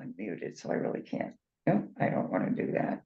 unmuted, so I really can't. Nope, I don't want to do that.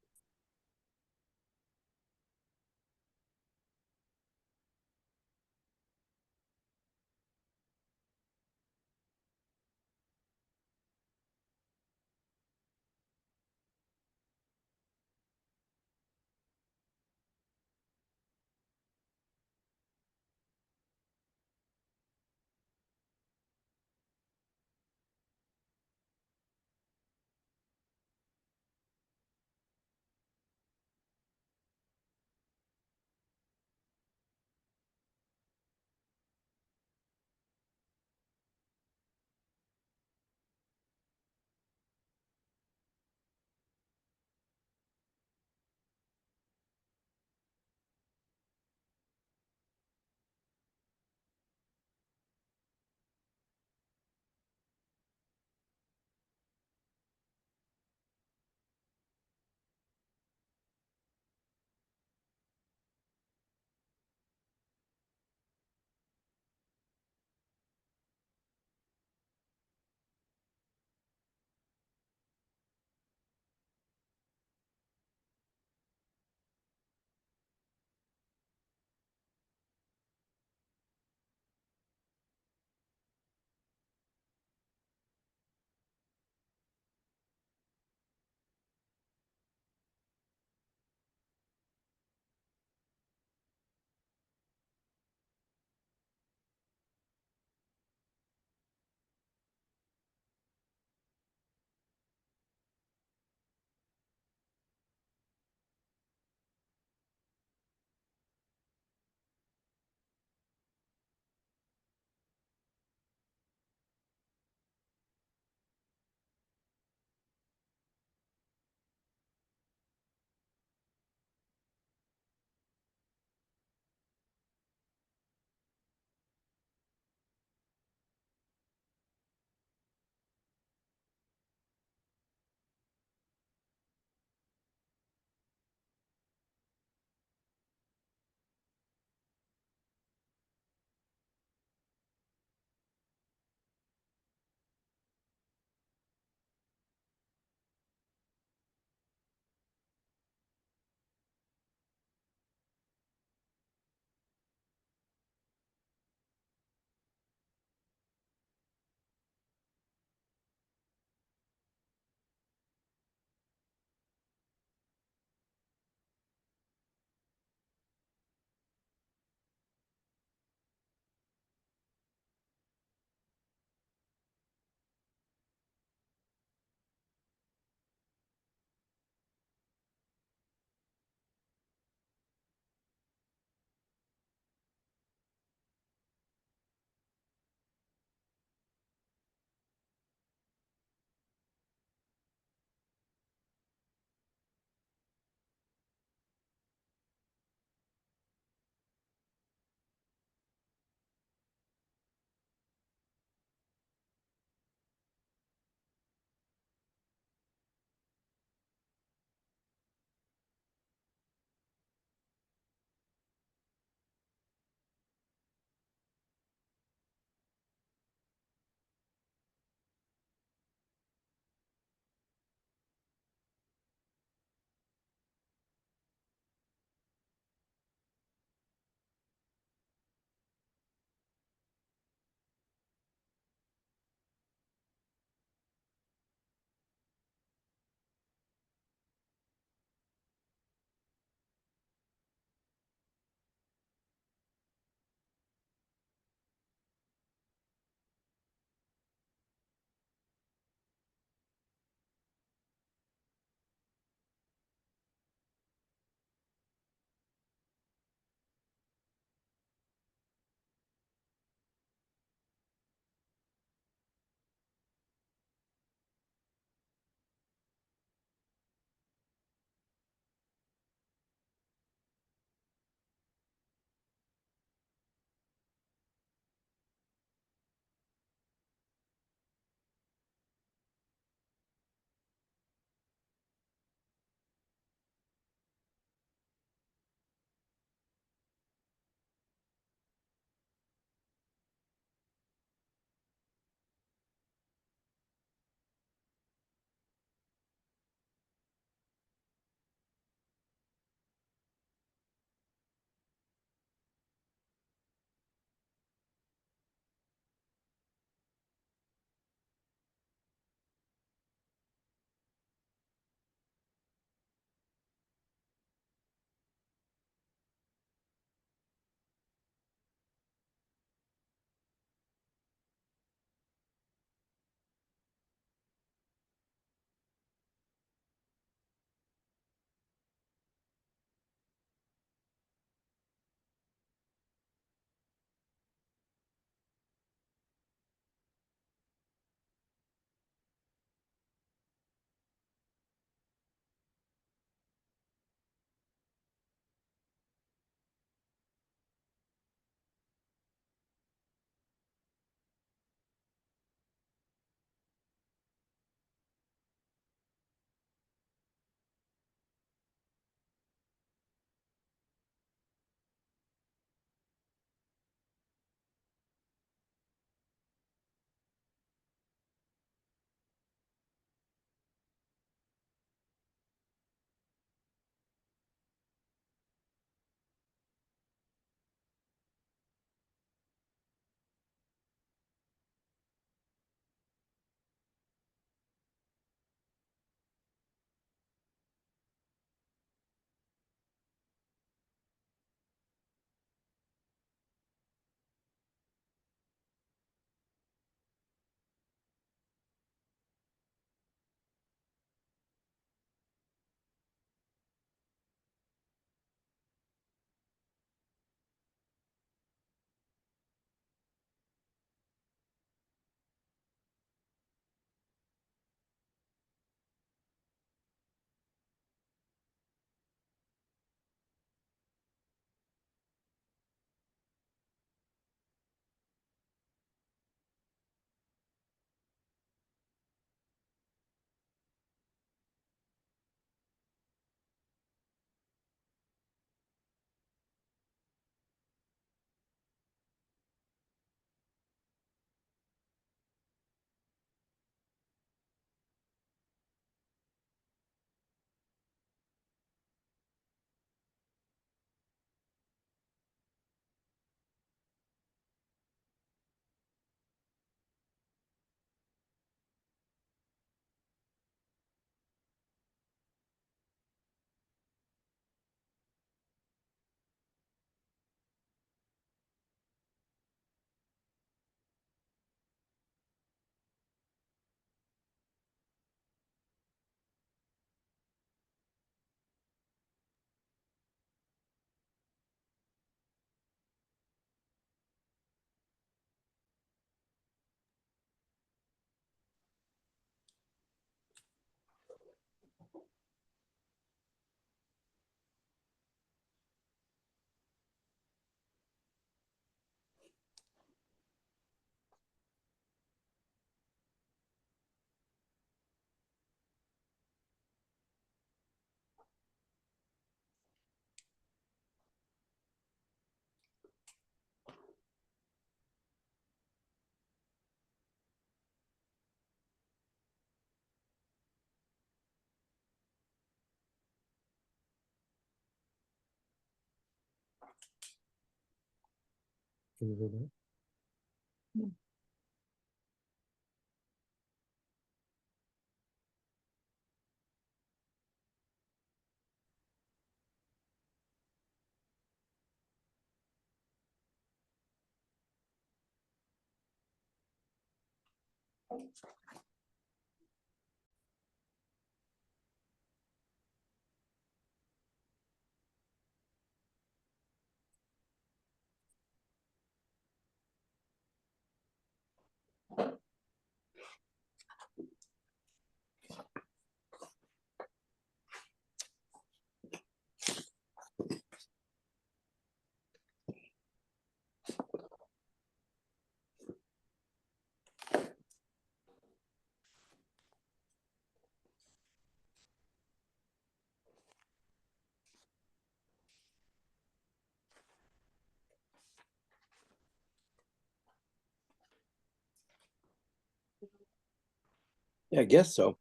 Yeah, I guess so.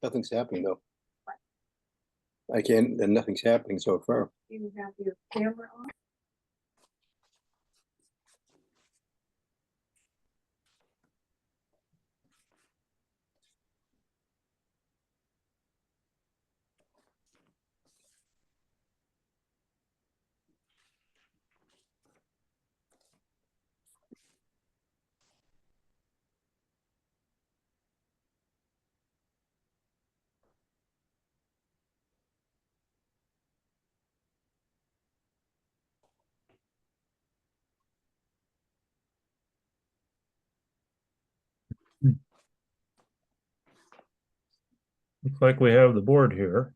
Nothing's happening though. I can't, and nothing's happening so far. You have your camera on? Looks like we have the board here.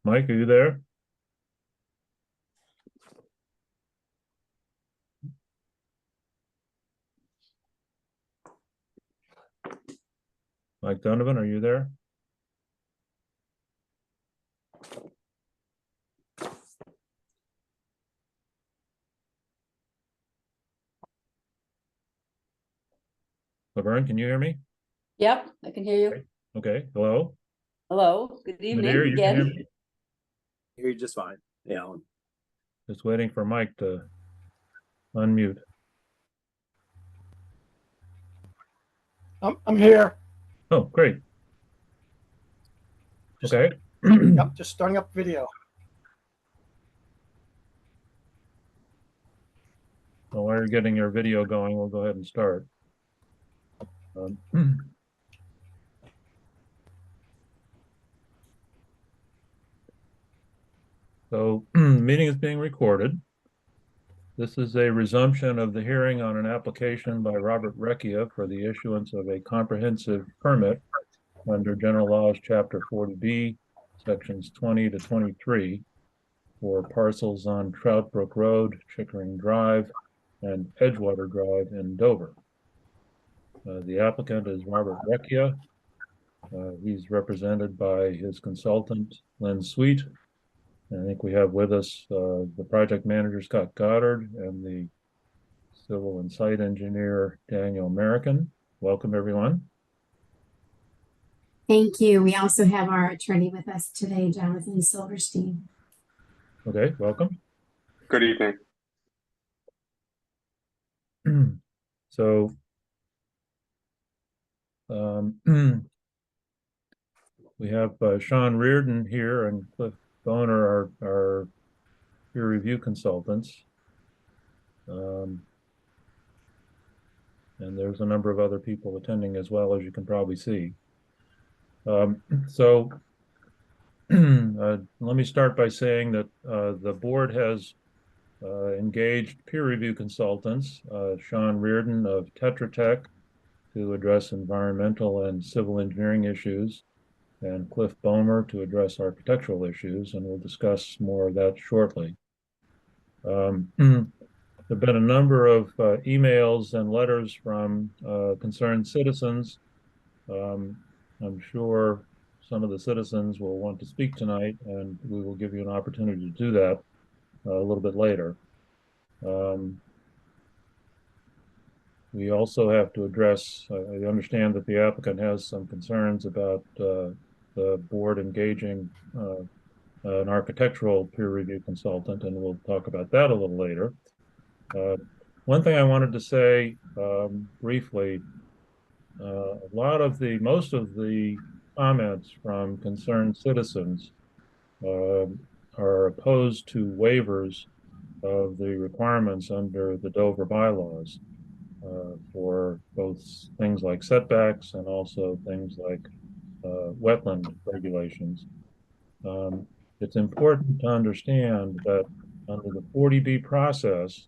Mike, are you there? Mike Donovan, are you there? Laverne, can you hear me? Yep, I can hear you. Okay, hello? Hello, good evening Nadir, you can hear again. me? You're just fine. Yeah, Alan. Just waiting for Mike to unmute. I'm here. Oh, great. Just- Okay. Yep, just starting up video. Well, while you're getting your video going, we'll go ahead and start. So, meeting is being recorded. This is a resumption of the hearing on an application by Robert Recchia for the issuance of a comprehensive permit under General Laws, Chapter 40B, Sections 20 to 23, for parcels on Trout Brook Road, Chickering Drive, and Edgewater Drive in Dover. The applicant is Robert Recchia. He's represented by his consultant, Lynn Sweet. I think we have with us the project manager, Scott Goddard, and the civil and site engineer, Daniel American. Welcome, everyone. Thank you. We also have our attorney with us today, Jonathan Silverstein. Okay, welcome. Good evening. So, we have Sean Reardon here and Cliff Boner, our peer review consultants. And there's a number of other people attending as well, as you can probably see. So let me start by saying that the board has engaged peer review consultants, Sean Reardon of Tetra Tech, to address environmental and civil engineering issues, and Cliff Bomer to address architectural issues, and we'll discuss more of that shortly. There've been a number of emails and letters from concerned citizens. I'm sure some of the citizens will want to speak tonight, and we will give you an opportunity to do that a little bit later. We also have to address, I understand that the applicant has some concerns about the board engaging an architectural peer review consultant, and we'll talk about that a little later. One thing I wanted to say briefly, most of the comments from concerned citizens are opposed to waivers of the requirements under the Dover bylaws for both things like setbacks and also things like wetland regulations. It's important to understand that under the 40B process,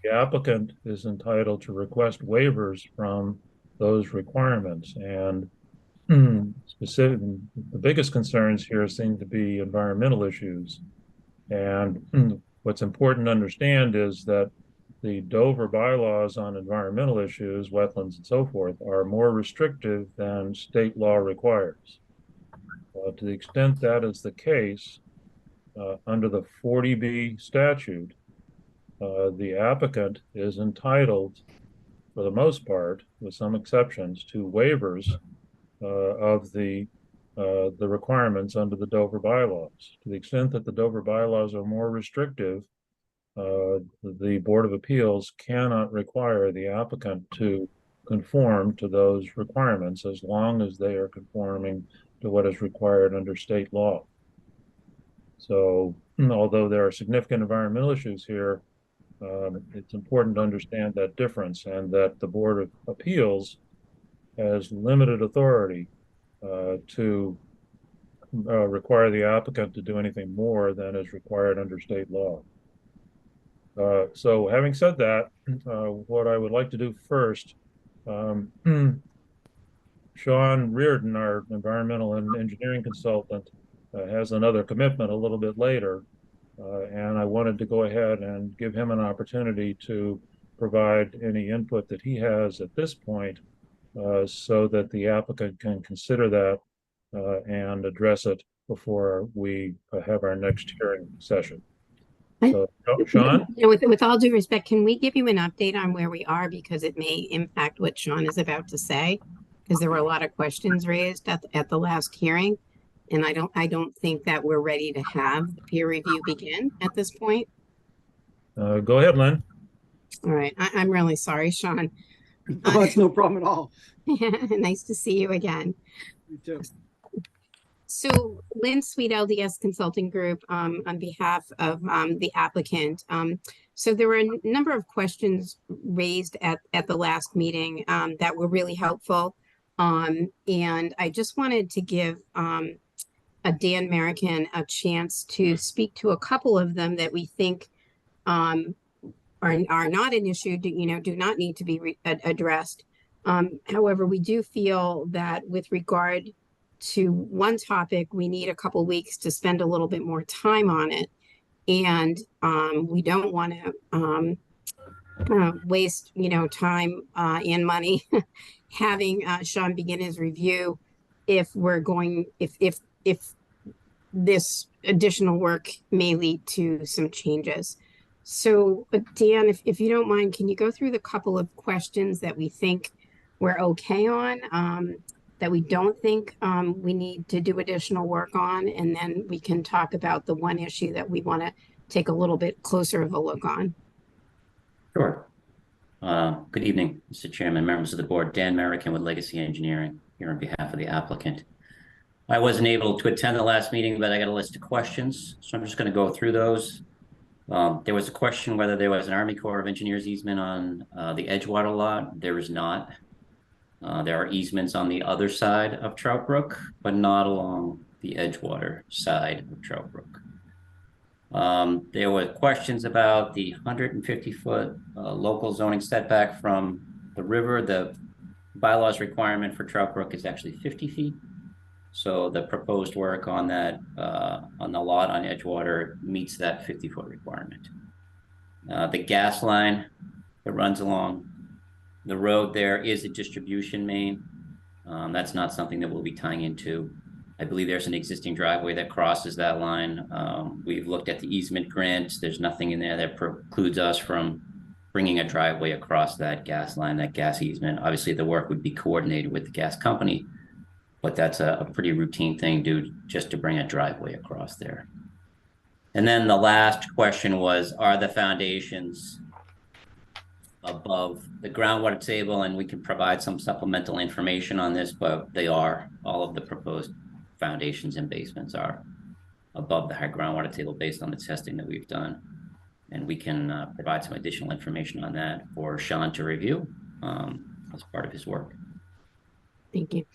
the applicant is entitled to request waivers from those requirements. And the biggest concerns here seem to be environmental issues. And what's important to understand is that the Dover bylaws on environmental issues, wetlands and so forth, are more restrictive than state law requires. To the extent that is the case, under the 40B statute, the applicant is entitled, for the most part, with some exceptions, to waivers of the requirements under the Dover bylaws. To the extent that the Dover bylaws are more restrictive, the Board of Appeals cannot require the applicant to conform to those requirements as long as they are conforming to what is required under state law. So, although there are significant environmental issues here, it's important to understand that difference, and that the Board of Appeals has limited authority to require the applicant to do anything more than is required under state law. So having said that, what I would like to do first, Sean Reardon, our environmental and engineering consultant, has another commitment a little bit later. And I wanted to go ahead and give him an opportunity to provide any input that he has at this point, so that the applicant can consider that and address it before we have our next hearing session. So, Sean? With all due respect, can we give you an update on where we are, because it may impact what Sean is about to say? Because there were a lot of questions raised at the last hearing, and I don't think that we're ready to have the peer review begin at this point. Go ahead, Lynn. All right, I'm really sorry, Sean. Oh, it's no problem at all. Nice to see you again. You too. So Lynn Sweet, LDS Consulting Group, on behalf of the applicant. So there were a number of questions raised at the last meeting that were really helpful. And I just wanted to give Dan Merrican a chance to speak to a couple of them that we think are not an issue, do not need to be addressed. However, we do feel that with regard to one topic, we need a couple weeks to spend a little bit more time on it. And we don't want to waste, time and money having Sean begin his review if this additional work may lead to some changes. So Dan, if you don't mind, can you go through the couple of questions that we think we're okay on, that we don't think we need to do additional work on, and then we can talk about the one issue that we want to take a little bit closer of a look on. Sure. Good evening, Mr. Chairman, members of the board. Dan Merrican with Legacy Engineering here on behalf of the applicant. I wasn't able to attend the last meeting, but I got a list of questions, so I'm just going to go through those. There was a question whether there was an Army Corps of Engineers easement on the Edgewater lot. There is not. There are easements on the other side of Trout Brook, but not along the Edgewater side of Trout Brook. There were questions about the 150-foot local zoning setback from the river. The bylaws requirement for Trout Brook is actually 50 feet. So the proposed work on that, on the lot on Edgewater meets that 50-foot requirement. The gas line that runs along the road there is a distribution main. That's not something that we'll be tying into. I believe there's an existing driveway that crosses that line. We've looked at the easement grant. There's nothing in there that precludes us from bringing a driveway across that gas line, that gas easement. Obviously, the work would be coordinated with the gas company, but that's a pretty routine thing just to bring a driveway across there. And then the last question was, are the foundations above the groundwater table? And we can provide some supplemental information on this, but they are. All of the proposed foundations and basements are above the high groundwater table based on the testing that we've done. And we can provide some additional information on that for Sean to review as part of his work. Thank you.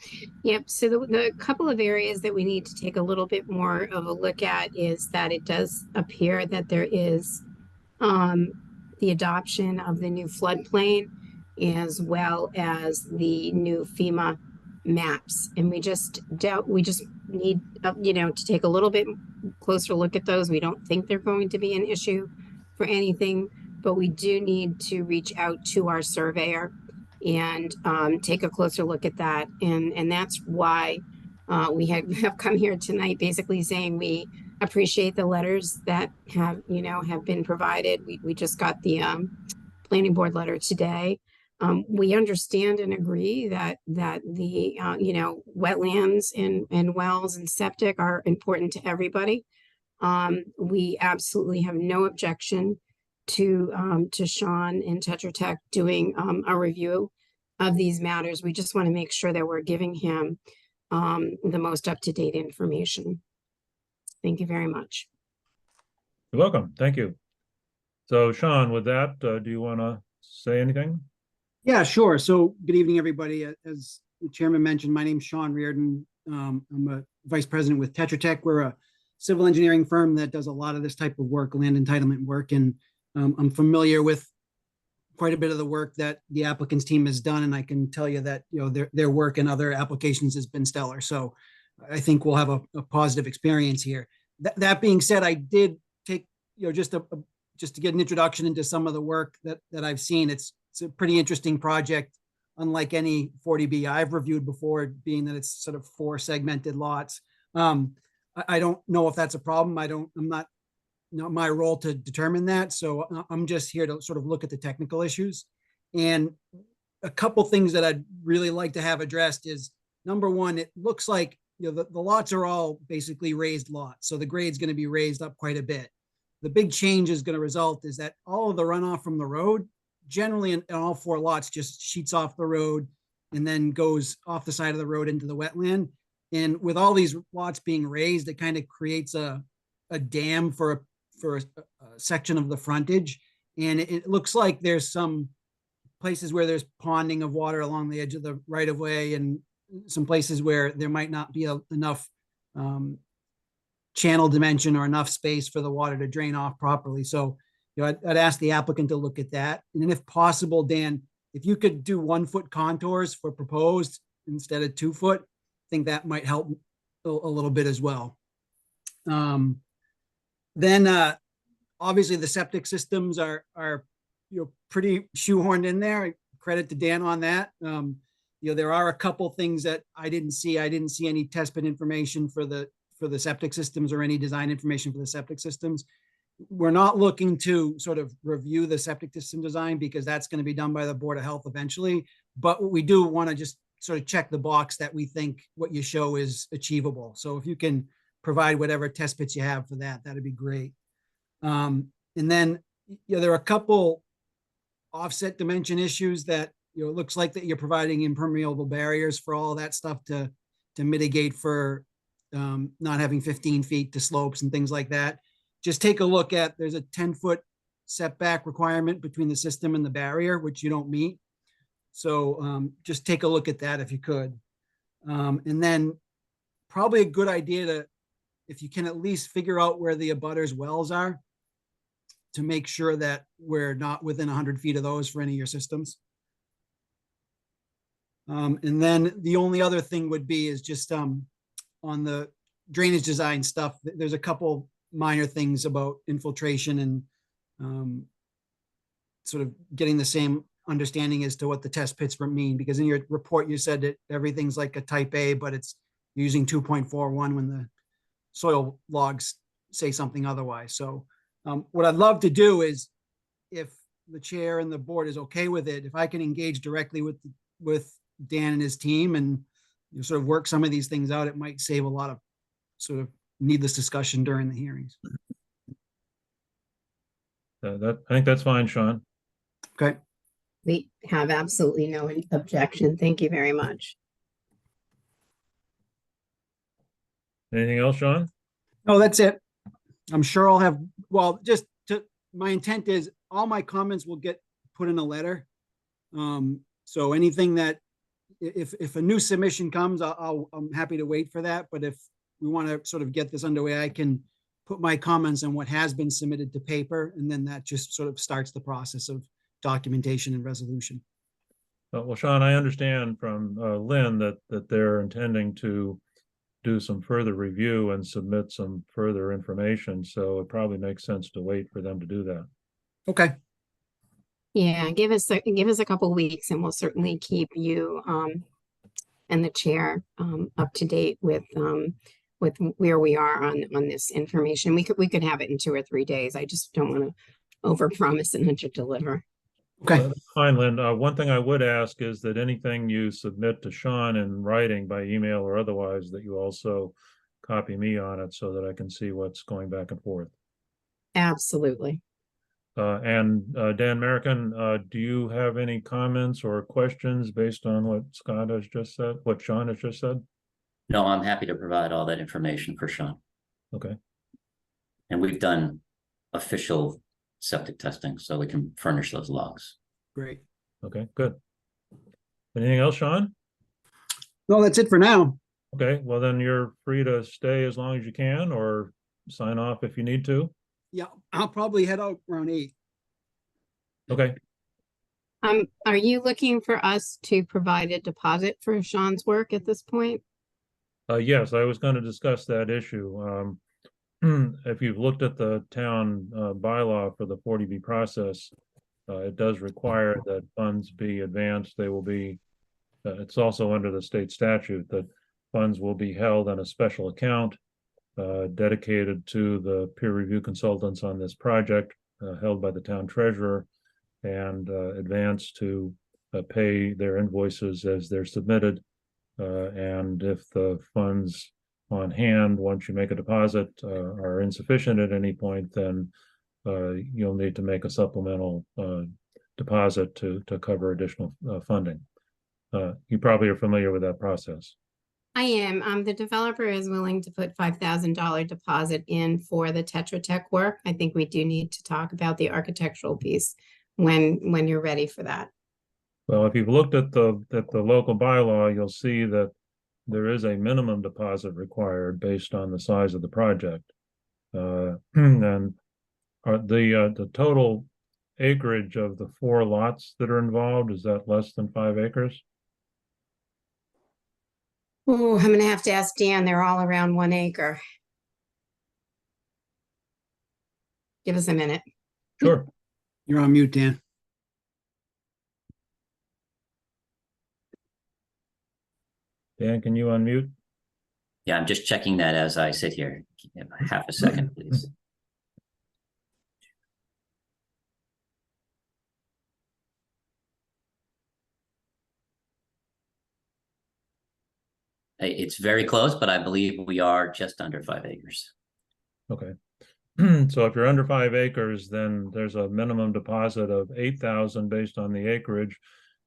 Yep. So the couple of areas that we need to take a little bit more of a look at is that it does appear that there is the adoption of the new floodplain as well as the new FEMA maps. And we just need, to take a little bit closer look at those. We don't think they're going to be an issue for anything, but we do need to reach out to our surveyor and take a closer look at that. And that's why we have come here tonight, basically saying we appreciate the letters that have been provided. We just got the planning board letter today. We understand and agree that the wetlands and wells and septic are important to everybody. We absolutely have no objection to Sean and Tetra Tech doing a review of these matters. We just want to make sure that we're giving him the most up-to-date information. Thank you very much. You're welcome. Thank you. So Sean, with that, do you want to say anything? Yeah, sure. So good evening, everybody. As the chairman mentioned, my name's Sean Reardon. I'm a vice president with Tetra Tech. We're a civil engineering firm that does a lot of this type of work, land entitlement work. And I'm familiar with quite a bit of the work that the applicant's team has done. And I can tell you that, their work in other applications has been stellar. So I think we'll have a positive experience here. That being said, I did take, just to get an introduction into some of the work that I've seen. It's a pretty interesting project, unlike any 40B I've reviewed before, being that it's sort of 4 segmented lots. I don't know if that's a problem. I'm not my role to determine that. So I'm just here to sort of look at the technical issues. And a couple things that I'd really like to have addressed is, number one, it looks like the lots are all basically raised lots. So the grade's going to be raised up quite a bit. The big change is going to result is that all of the runoff from the road, generally in all 4 lots, just sheets off the road and then goes off the side of the road into the wetland. And with all these lots being raised, it kind of creates a dam for a section of the frontage. And it looks like there's some places where there's ponding of water along the edge of the right of way, and some places where there might not be enough channel dimension or enough space for the water to drain off properly. So, I'd ask the applicant to look at that. And then if possible, Dan, if you could do 1-foot contours for proposed instead of 2-foot, I think that might help a little bit as well. Then obviously the septic systems are pretty shoehorned in there. Credit to Dan on that. There are a couple things that I didn't see. I didn't see any test pit information for the septic systems or any design information for the septic systems. We're not looking to sort of review the septic system design because that's going to be done by the Board of Health eventually. But we do want to just sort of check the box that we think what you show is achievable. So if you can provide whatever test pits you have for that, that'd be great. And then, there are a couple offset dimension issues that, it looks like that you're providing impermeable barriers for all that stuff to mitigate for not having 15 feet to slopes and things like that. Just take a look at, there's a 10-foot setback requirement between the system and the barrier, which you don't meet. So just take a look at that if you could. And then probably a good idea to, if you can at least figure out where the abutters wells are, to make sure that we're not within 100 feet of those for any of your systems. And then the only other thing would be is just on the drainage design stuff, there's a couple minor things about infiltration and sort of getting the same understanding as to what the test pits mean, because in your report you said that everything's like a type A, but it's using 2.41 when the soil logs say something otherwise. So what I'd love to do is, if the chair and the board is okay with it, if I can engage directly with Dan and his team and you sort of work some of these things out, it might save a lot of sort of needless discussion during the hearings. I think that's fine, Sean. Okay. We have absolutely no objection. Thank you very much. Anything else, Sean? Oh, that's it. I'm sure I'll have, well, my intent is all my comments will get put in a letter. So anything that, if a new submission comes, I'm happy to wait for that. But if we want to sort of get this underway, I can put my comments on what has been submitted to paper, and then that just sort of starts the process of documentation and resolution. Well, Sean, I understand from Lynn that they're intending to do some further review and submit some further information. So it probably makes sense to wait for them to do that. Okay. Yeah, give us a couple weeks and we'll certainly keep you and the chair up to date with where we are on this information. We could have it in 2 or 3 days. I just don't want to overpromise and under-deliver. Okay. Fine, Lynn. One thing I would ask is that anything you submit to Sean in writing by email or otherwise, that you also copy me on it so that I can see what's going back and forth. Absolutely. And Dan Merrickin, do you have any comments or questions based on what Scott has just said, what Sean has just said? No, I'm happy to provide all that information for Sean. Okay. And we've done official septic testing, so we can furnish those logs. Great. Okay, good. Anything else, Sean? No, that's it for now. Okay, well then you're free to stay as long as you can or sign off if you need to. Yeah, I'll probably head out around 8. Okay. Are you looking for us to provide a deposit for Sean's work at this point? Yes, I was going to discuss that issue. If you've looked at the town bylaw for the 40B process, it does require that funds be advanced. They will be, it's also under the state statute that funds will be held on a special account dedicated to the peer review consultants on this project, held by the town treasurer, and advanced to pay their invoices as they're submitted. And if the funds on hand, once you make a deposit, are insufficient at any point, then you'll need to make a supplemental deposit to cover additional funding. You probably are familiar with that process. I am. The developer is willing to put $5,000 deposit in for the Tetra Tech work. I think we do need to talk about the architectural piece when you're ready for that. Well, if you've looked at the local bylaw, you'll see that there is a minimum deposit required based on the size of the project. And the total acreage of the 4 lots that are involved, is that less than 5 acres? Oh, I'm gonna have to ask Dan. They're all around 1 acre. Give us a minute. Sure. You're on mute, Dan. Dan, can you unmute? Yeah, I'm just checking that as I sit here. Half a second, please. It's very close, but I believe we are just under 5 acres. Okay. So if you're under 5 acres, then there's a minimum deposit of 8,000 based on the acreage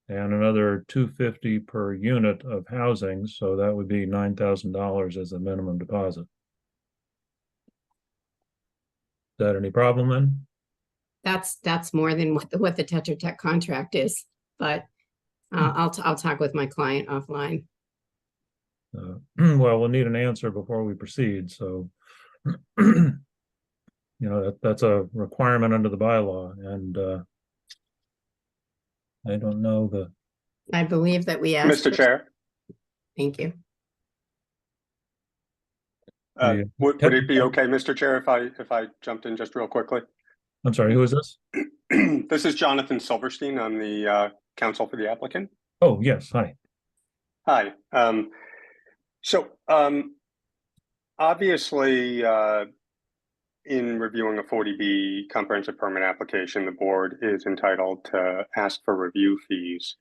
and another 250 per unit of housing. So that would be $9,000 as a minimum deposit. Is that any problem then? That's more than what the Tetra Tech contract is, but I'll talk with my client offline. Well, we'll need an answer before we proceed. So, you know, that's a requirement under the bylaw, and I don't know the. I believe that we asked. Mr. Chair, Thank you. would it be okay, Mr. Chair, if I jumped in just real quickly? I'm sorry, who is this? This is Jonathan Silverstein. I'm the counsel for the applicant. Oh, yes, hi. Hi. Obviously, in reviewing a 40B comprehensive permit application, the board is entitled to ask for review fees.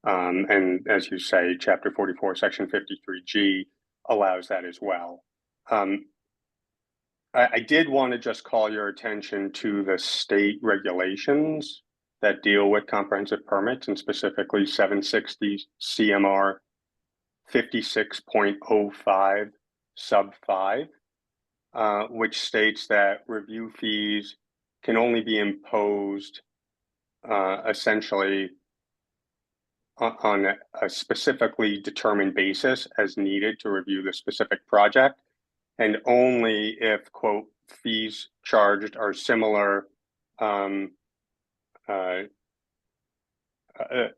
And as you say, Chapter 44, Section 53G allows that as well. I did want to just call your attention to the state regulations that deal with comprehensive permits, and specifically 760 CMR 56.05 sub 5, which states that review fees can only be imposed essentially on a specifically determined basis as needed to review the specific project, and only if, quote, fees charged are similar.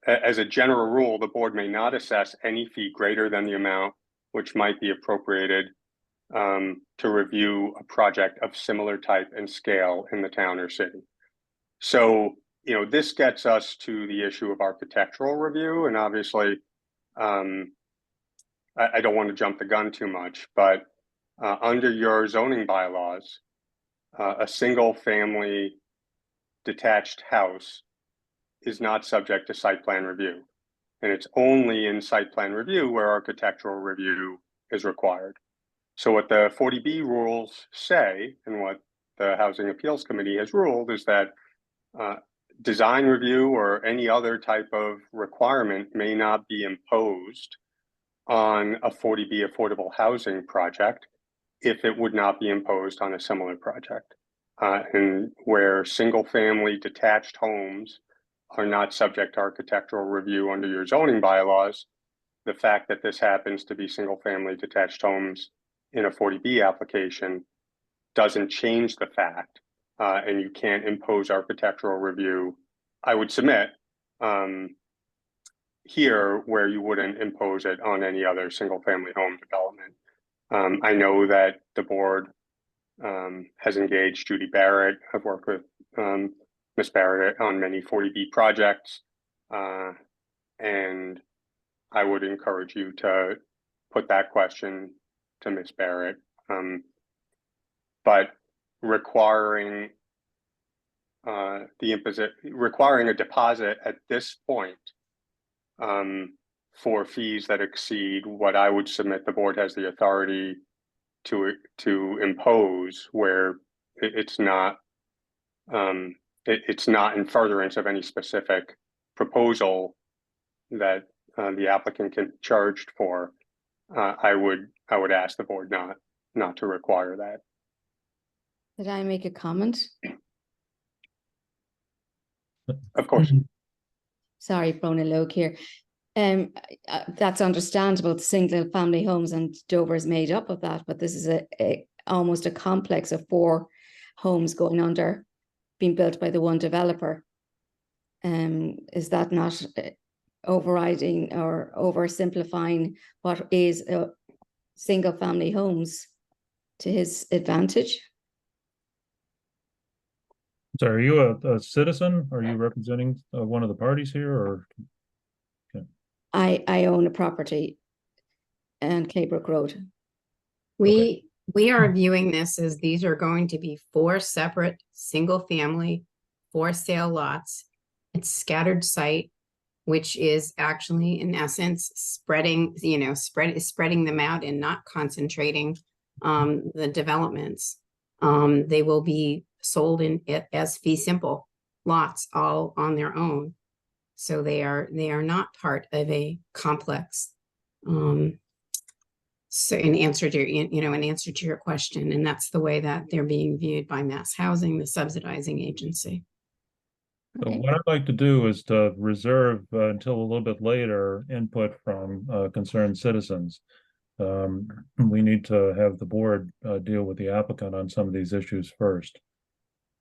As a general rule, the board may not assess any fee greater than the amount which might be appropriated to review a project of similar type and scale in the town or city. So, you know, this gets us to the issue of architectural review, and obviously, I don't want to jump the gun too much, but under your zoning bylaws, a single family detached house is not subject to site plan review. And it's only in site plan review where architectural review is required. So what the 40B rules say, and what the Housing Appeals Committee has ruled, is that design review or any other type of requirement may not be imposed on a 40B affordable housing project if it would not be imposed on a similar project. And where single family detached homes are not subject to architectural review under your zoning bylaws, the fact that this happens to be single family detached homes in a 40B application doesn't change the fact, and you can't impose architectural review, I would submit, here where you wouldn't impose it on any other single family home development. I know that the board has engaged Judy Barrett. I've worked with Ms. Barrett on many 40B projects, and I would encourage you to put that question to Ms. Barrett. But requiring requiring a deposit at this point for fees that exceed what I would submit the board has the authority to impose, where it's not it's not in furtherance of any specific proposal that the applicant can be charged for. I would ask the board not to require that. Did I make a comment? Of course. Sorry, Brona Loke here. That's understandable. The single family homes and Dover is made up of that, but this is almost a complex of 4 homes going under, being built by the one developer. Is that not overriding or oversimplifying what is single family homes to his advantage? So are you a citizen? Are you representing one of the parties here, or? Okay. I own a property on Claybrook Road. We are viewing this as these are going to be 4 separate single family for sale lots. It's scattered site, which is actually in essence spreading, spreading them out and not concentrating the developments. They will be sold in as fee simple lots all on their own. So they are not part of a complex. So in answer to your question, and that's the way that they're being viewed by Mass Housing, the subsidizing agency. So what I'd like to do is to reserve until a little bit later input from concerned citizens. We need to have the board deal with the applicant on some of these issues first.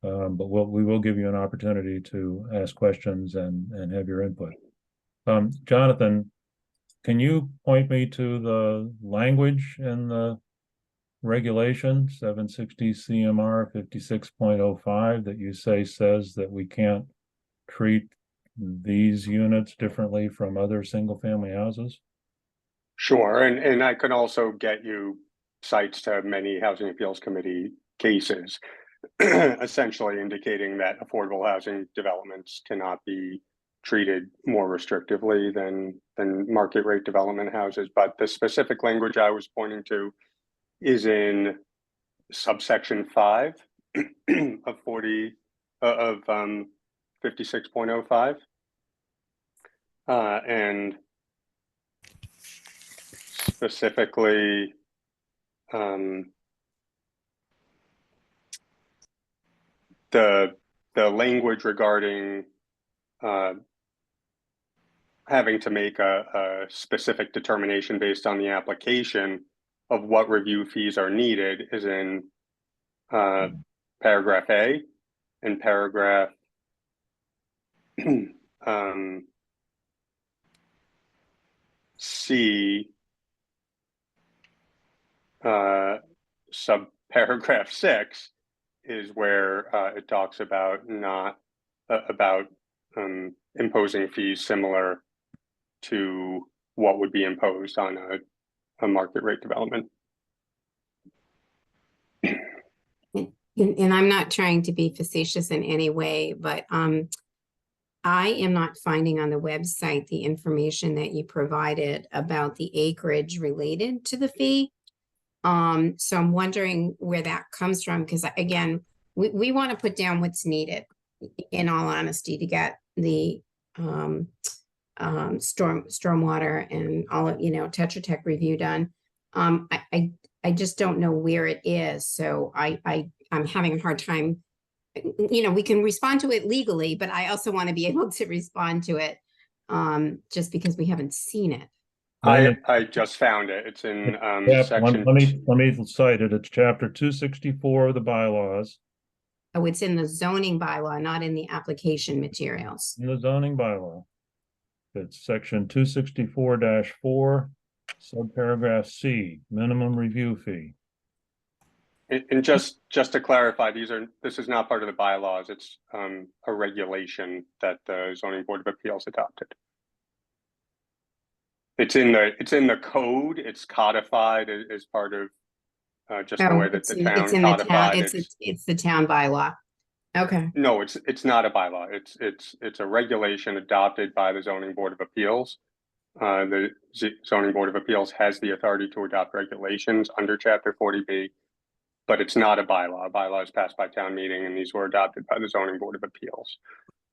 But we will give you an opportunity to ask questions and have your input. Jonathan, can you point me to the language in the regulation 760 CMR 56.05 that you say says that we can't treat these units differently from other single family houses? Sure, and I can also get you cites to many Housing Appeals Committee cases, essentially indicating that affordable housing developments cannot be treated more restrictively than market rate development houses. But the specific language I was pointing to is in subsection 5 of 56.05. And specifically, the language regarding having to make a specific determination based on the application of what review fees are needed is in paragraph A, and paragraph C, subparagraph 6 is where it talks about not about imposing fees similar to what would be imposed on a market rate development. And I'm not trying to be facetious in any way, but I am not finding on the website the information that you provided about the acreage related to the fee. So I'm wondering where that comes from, because again, we want to put down what's needed, in all honesty, to get the stormwater and all of, Tetra Tech review done. I just don't know where it is. So I'm having a hard time. We can respond to it legally, but I also want to be able to respond to it just because we haven't seen it. I just found it. It's in section. Let me cite it. It's chapter 264 of the bylaws. Oh, it's in the zoning bylaw, not in the application materials. In the zoning bylaw. It's section 264-4, subparagraph C, minimum review fee. And just to clarify, this is not part of the bylaws. It's a regulation that the Zoning Board of Appeals adopted. It's in the code. It's codified as part of just the way that the town codified it. It's the town bylaw. Okay. No, it's not a bylaw. It's a regulation adopted by the Zoning Board of Appeals. The Zoning Board of Appeals has the authority to adopt regulations under Chapter 40B, but it's not a bylaw. A bylaw is passed by town meeting, and these were adopted by the Zoning Board of Appeals.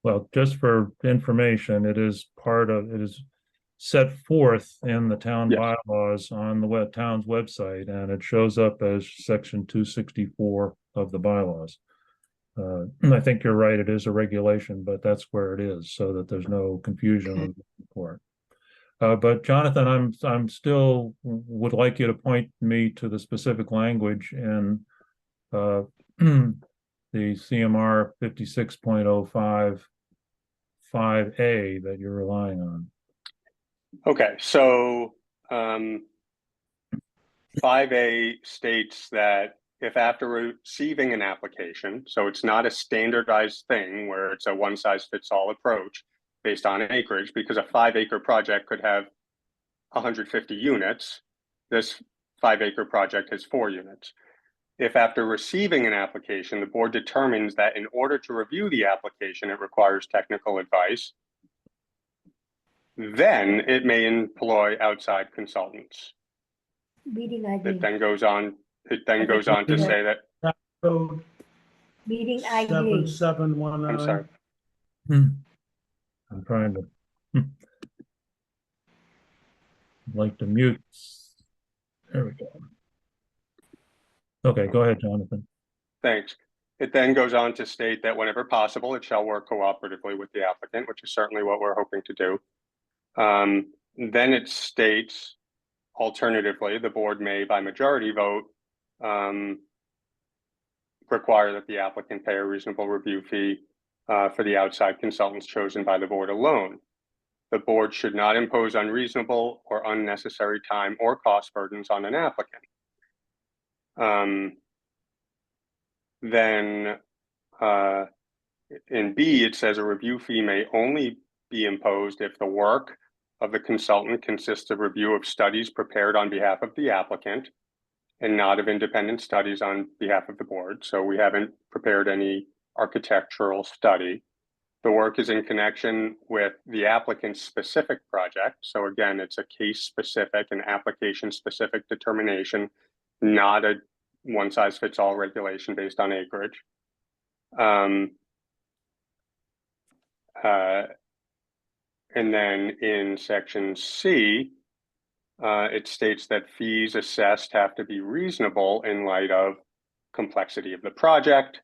Well, just for information, it is set forth in the town bylaws on the town's website, and it shows up as section 264 of the bylaws. I think you're right, it is a regulation, but that's where it is, so that there's no confusion on the report. But Jonathan, I'm still would like you to point me to the specific language in the CMR 56.05 5A that you're relying on. Okay, so 5A states that if after receiving an application, so it's not a standardized thing where it's a one-size-fits-all approach based on acreage, because a 5-acre project could have 150 units. This 5-acre project has 4 units. If after receiving an application, the board determines that in order to review the application, it requires technical advice, then it may employ outside consultants. Meeting ID. It then goes on to say that Code meeting ID. 7719. I'm sorry. I'm trying to like to mute. There we go. Okay, go ahead, Jonathan. Thanks. It then goes on to state that whenever possible, it shall work cooperatively with the applicant, which is certainly what we're hoping to do. Then it states, alternatively, the board may, by majority vote, require that the applicant pay a reasonable review fee for the outside consultants chosen by the board alone. The board should not impose unreasonable or unnecessary time or cost burdens on an applicant. Then in B, it says a review fee may only be imposed if the work of the consultant consists of review of studies prepared on behalf of the applicant and not of independent studies on behalf of the board. So we haven't prepared any architectural study. The work is in connection with the applicant's specific project. So again, it's a case-specific and application-specific determination, not a one-size-fits-all regulation based on acreage. And then in section C, it states that fees assessed have to be reasonable in light of complexity of the project,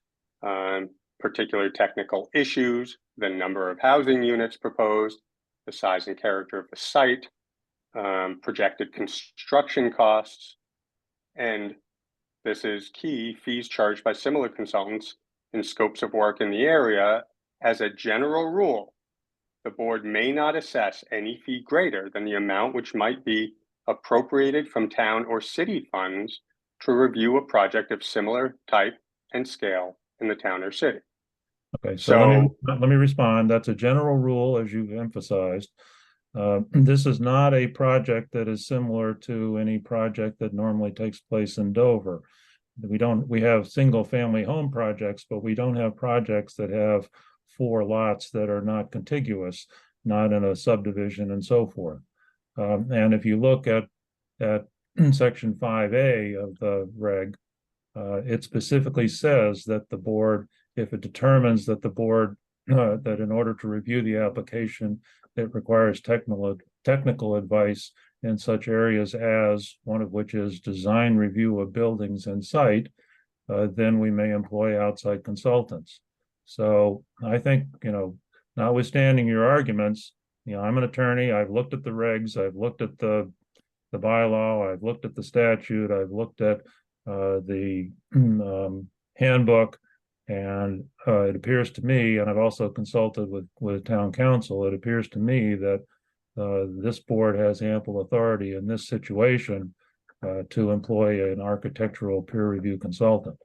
particular technical issues, the number of housing units proposed, the size and character of the site, projected construction costs, and this is key, fees charged by similar consultants in scopes of work in the area. As a general rule, the board may not assess any fee greater than the amount which might be appropriated from town or city funds to review a project of similar type and scale in the town or city. Okay, so let me respond. That's a general rule, as you've emphasized. This is not a project that is similar to any project that normally takes place in Dover. We have single family home projects, but we don't have projects that have 4 lots that are not contiguous, not in a subdivision and so forth. And if you look at section 5A of the reg, it specifically says that the board, if it determines that the board, that in order to review the application, it requires technical advice in such areas as, one of which is design review of buildings and site, then we may employ outside consultants. So I think, notwithstanding your arguments, I'm an attorney, I've looked at the regs, I've looked at the bylaw, I've looked at the statute, I've looked at the handbook, and it appears to me, and I've also consulted with town council, it appears to me that this board has ample authority in this situation to employ an architectural peer review consultant.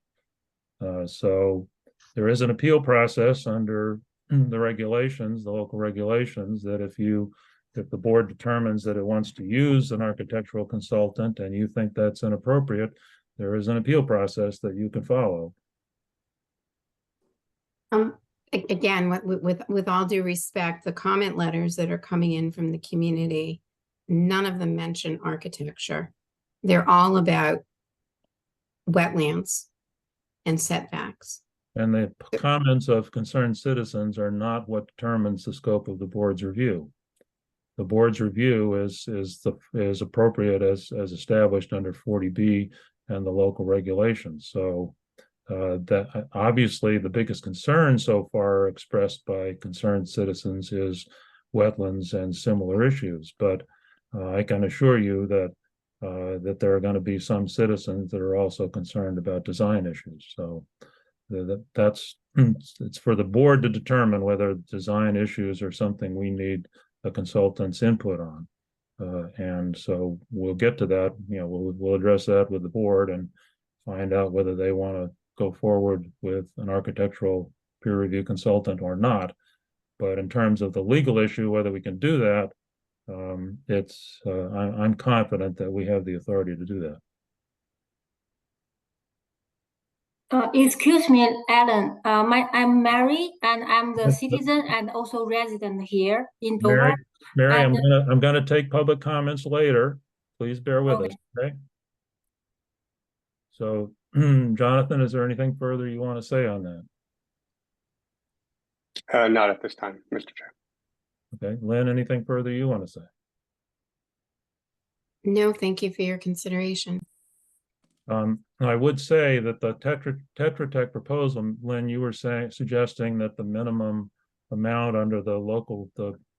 So there is an appeal process under the regulations, the local regulations, that if the board determines that it wants to use an architectural consultant and you think that's inappropriate, there is an appeal process that you can follow. Again, with all due respect, the comment letters that are coming in from the community, none of them mention architecture. They're all about wetlands and setbacks. And the comments of concerned citizens are not what determines the scope of the board's review. The board's review is appropriate as established under 40B and the local regulations. So that obviously the biggest concern so far expressed by concerned citizens is wetlands and similar issues. But I can assure you that there are going to be some citizens that are also concerned about design issues. So it's for the board to determine whether design issues are something we need a consultant's input on. And so we'll get to that. We'll address that with the board and find out whether they want to go forward with an architectural peer review consultant or not. But in terms of the legal issue, whether we can do that, I'm confident that we have the authority to do that. Excuse me, Alan. I'm married and I'm the citizen and also resident here in Dover. Mary, I'm gonna take public comments later. Please bear with us, okay? So, Jonathan, is there anything further you want to say on that? Not at this time, Mr. Chair. Okay, Lynn, anything further you want to say? No, thank you for your consideration. I would say that the Tetra Tech proposal, Lynn, you were suggesting that the minimum amount under the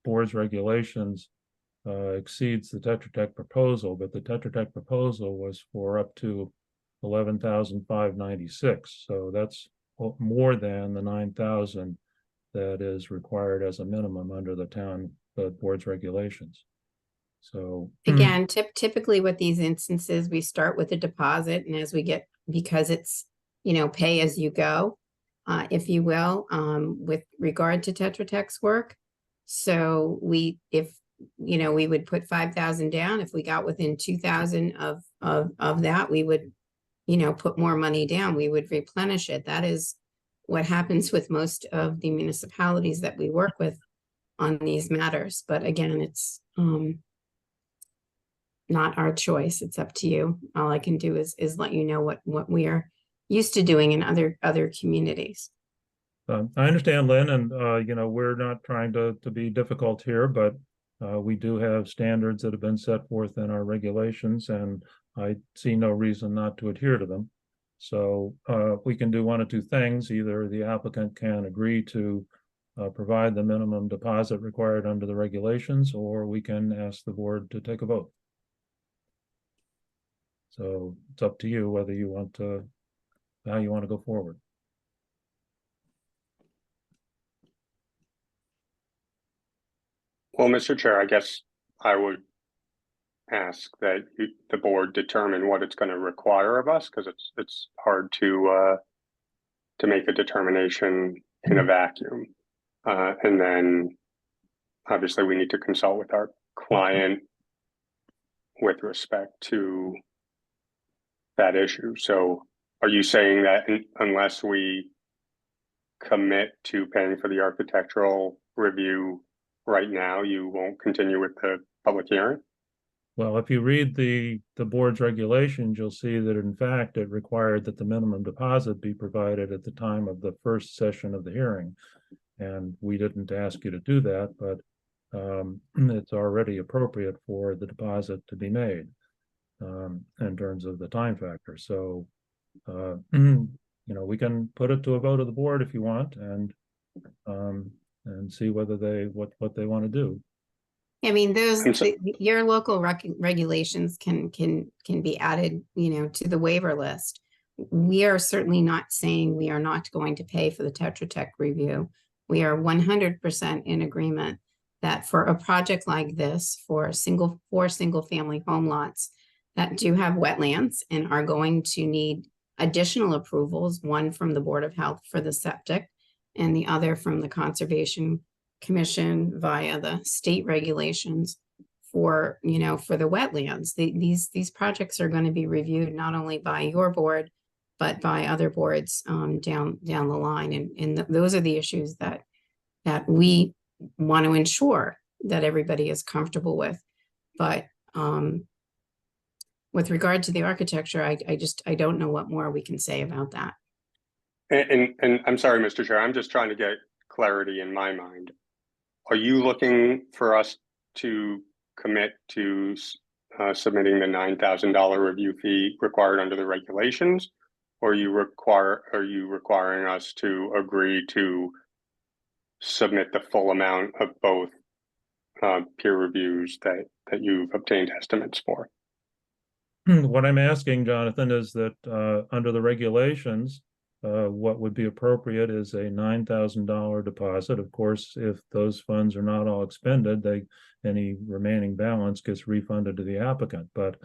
board's regulations exceeds the Tetra Tech proposal, but the Tetra Tech proposal was for up to 11,596. So that's more than the 9,000 that is required as a minimum under the board's regulations. So again, typically with these instances, we start with a deposit, and as we get, because it's, pay as you go, if you will, with regard to Tetra Tech's work. So we would put 5,000 down. If we got within 2,000 of that, we would, put more money down. We would replenish it. That is what happens with most of the municipalities that we work with on these matters. But again, it's not our choice. It's up to you. All I can do is let you know what we are used to doing in other communities. I understand, Lynn, and you know, we're not trying to be difficult here, but we do have standards that have been set forth in our regulations, and I see no reason not to adhere to them. So we can do one of two things. Either the applicant can agree to provide the minimum deposit required under the regulations, or we can ask the board to take a vote. So it's up to you whether you want to, how you want to go forward. Well, Mr. Chair, I guess I would ask that the board determine what it's going to require of us, because it's hard to make a determination in a vacuum. And then obviously we need to consult with our client with respect to that issue. So are you saying that unless we commit to paying for the architectural review right now, you won't continue with the public hearing? Well, if you read the board's regulations, you'll see that in fact it required that the minimum deposit be provided at the time of the first session of the hearing. And we didn't ask you to do that, but it's already appropriate for the deposit to be made in terms of the time factor. So, you know, we can put it to a vote of the board if you want, and see whether what they want to do. I mean, your local regulations can be added, you know, to the waiver list. We are certainly not saying we are not going to pay for the Tetra Tech review. We are 100% in agreement that for a project like this, for four single family home lots that do have wetlands and are going to need additional approvals, one from the Board of Health for the septic and the other from the Conservation Commission via the state regulations for, you know, for the wetlands. These projects are going to be reviewed not only by your board, but by other boards down the line. And those are the issues that we want to ensure that everybody is comfortable with. But with regard to the architecture, I don't know what more we can say about that. And I'm sorry, Mr. Chair, I'm just trying to get clarity in my mind. Are you looking for us to commit to submitting the $9,000 review fee required under the regulations? Or are you requiring us to agree to submit the full amount of both peer reviews that you've obtained estimates for? What I'm asking, Jonathan, is that under the regulations, what would be appropriate is a $9,000 deposit. Of course, if those funds are not all expended, any remaining balance gets refunded to the applicant. But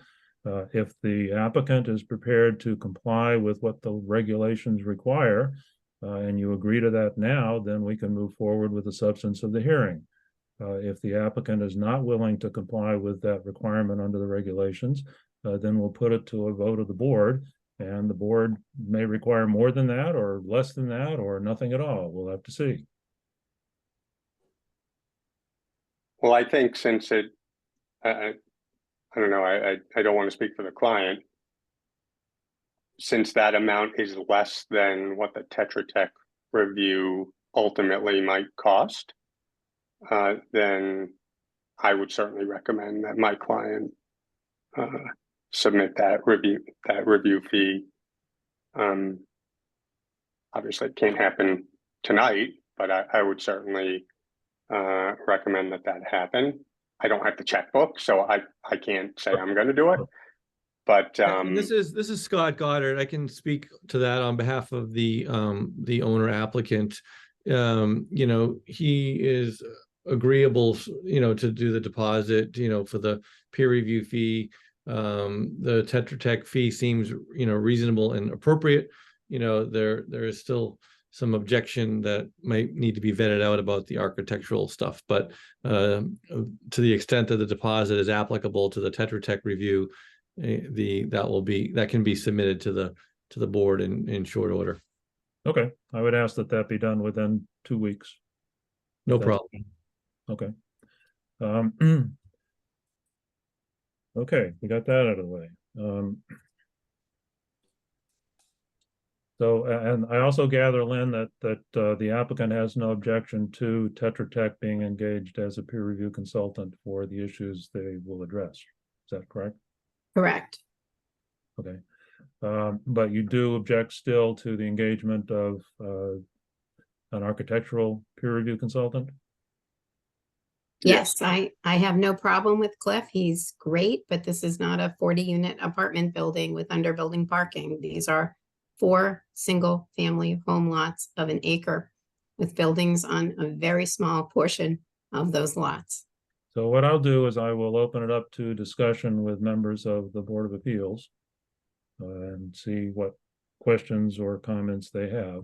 if the applicant is prepared to comply with what the regulations require, and you agree to that now, then we can move forward with the substance of the hearing. If the applicant is not willing to comply with that requirement under the regulations, then we'll put it to a vote of the board, and the board may require more than that or less than that or nothing at all. We'll have to see. Well, I think since I don't know, I don't want to speak for the client. Since that amount is less than what the Tetra Tech review ultimately might cost, then I would certainly recommend that my client submit that review fee. Obviously it can't happen tonight, but I would certainly recommend that happen. I don't have the checkbook, so I can't say I'm going to do it. But this is Scott Goddard. I can speak to that on behalf of the owner applicant. You know, he is agreeable, you know, to do the deposit, you know, for the peer review fee. The Tetra Tech fee seems, you know, reasonable and appropriate. You know, there is still some objection that might need to be vetted out about the architectural stuff, but to the extent that the deposit is applicable to the Tetra Tech review, that can be submitted to the board in short order. Okay, I would ask that that be done within 2 weeks. No That's- problem. Okay. Okay, we got that out of the way. So, and I also gather, Lynn, that the applicant has no objection to Tetra Tech being engaged as a peer review consultant for the issues they will address. Is that correct? Correct. Okay. But you do object still to the engagement of an architectural peer review consultant? Yes, I have no problem with Cliff. He's great, but this is not a 40-unit apartment building with under building parking. These are 4 single-family home lots of an acre with buildings on a very small portion of those lots. So what I'll do is I will open it up to discussion with members of the Board of Appeals and see what questions or comments they have.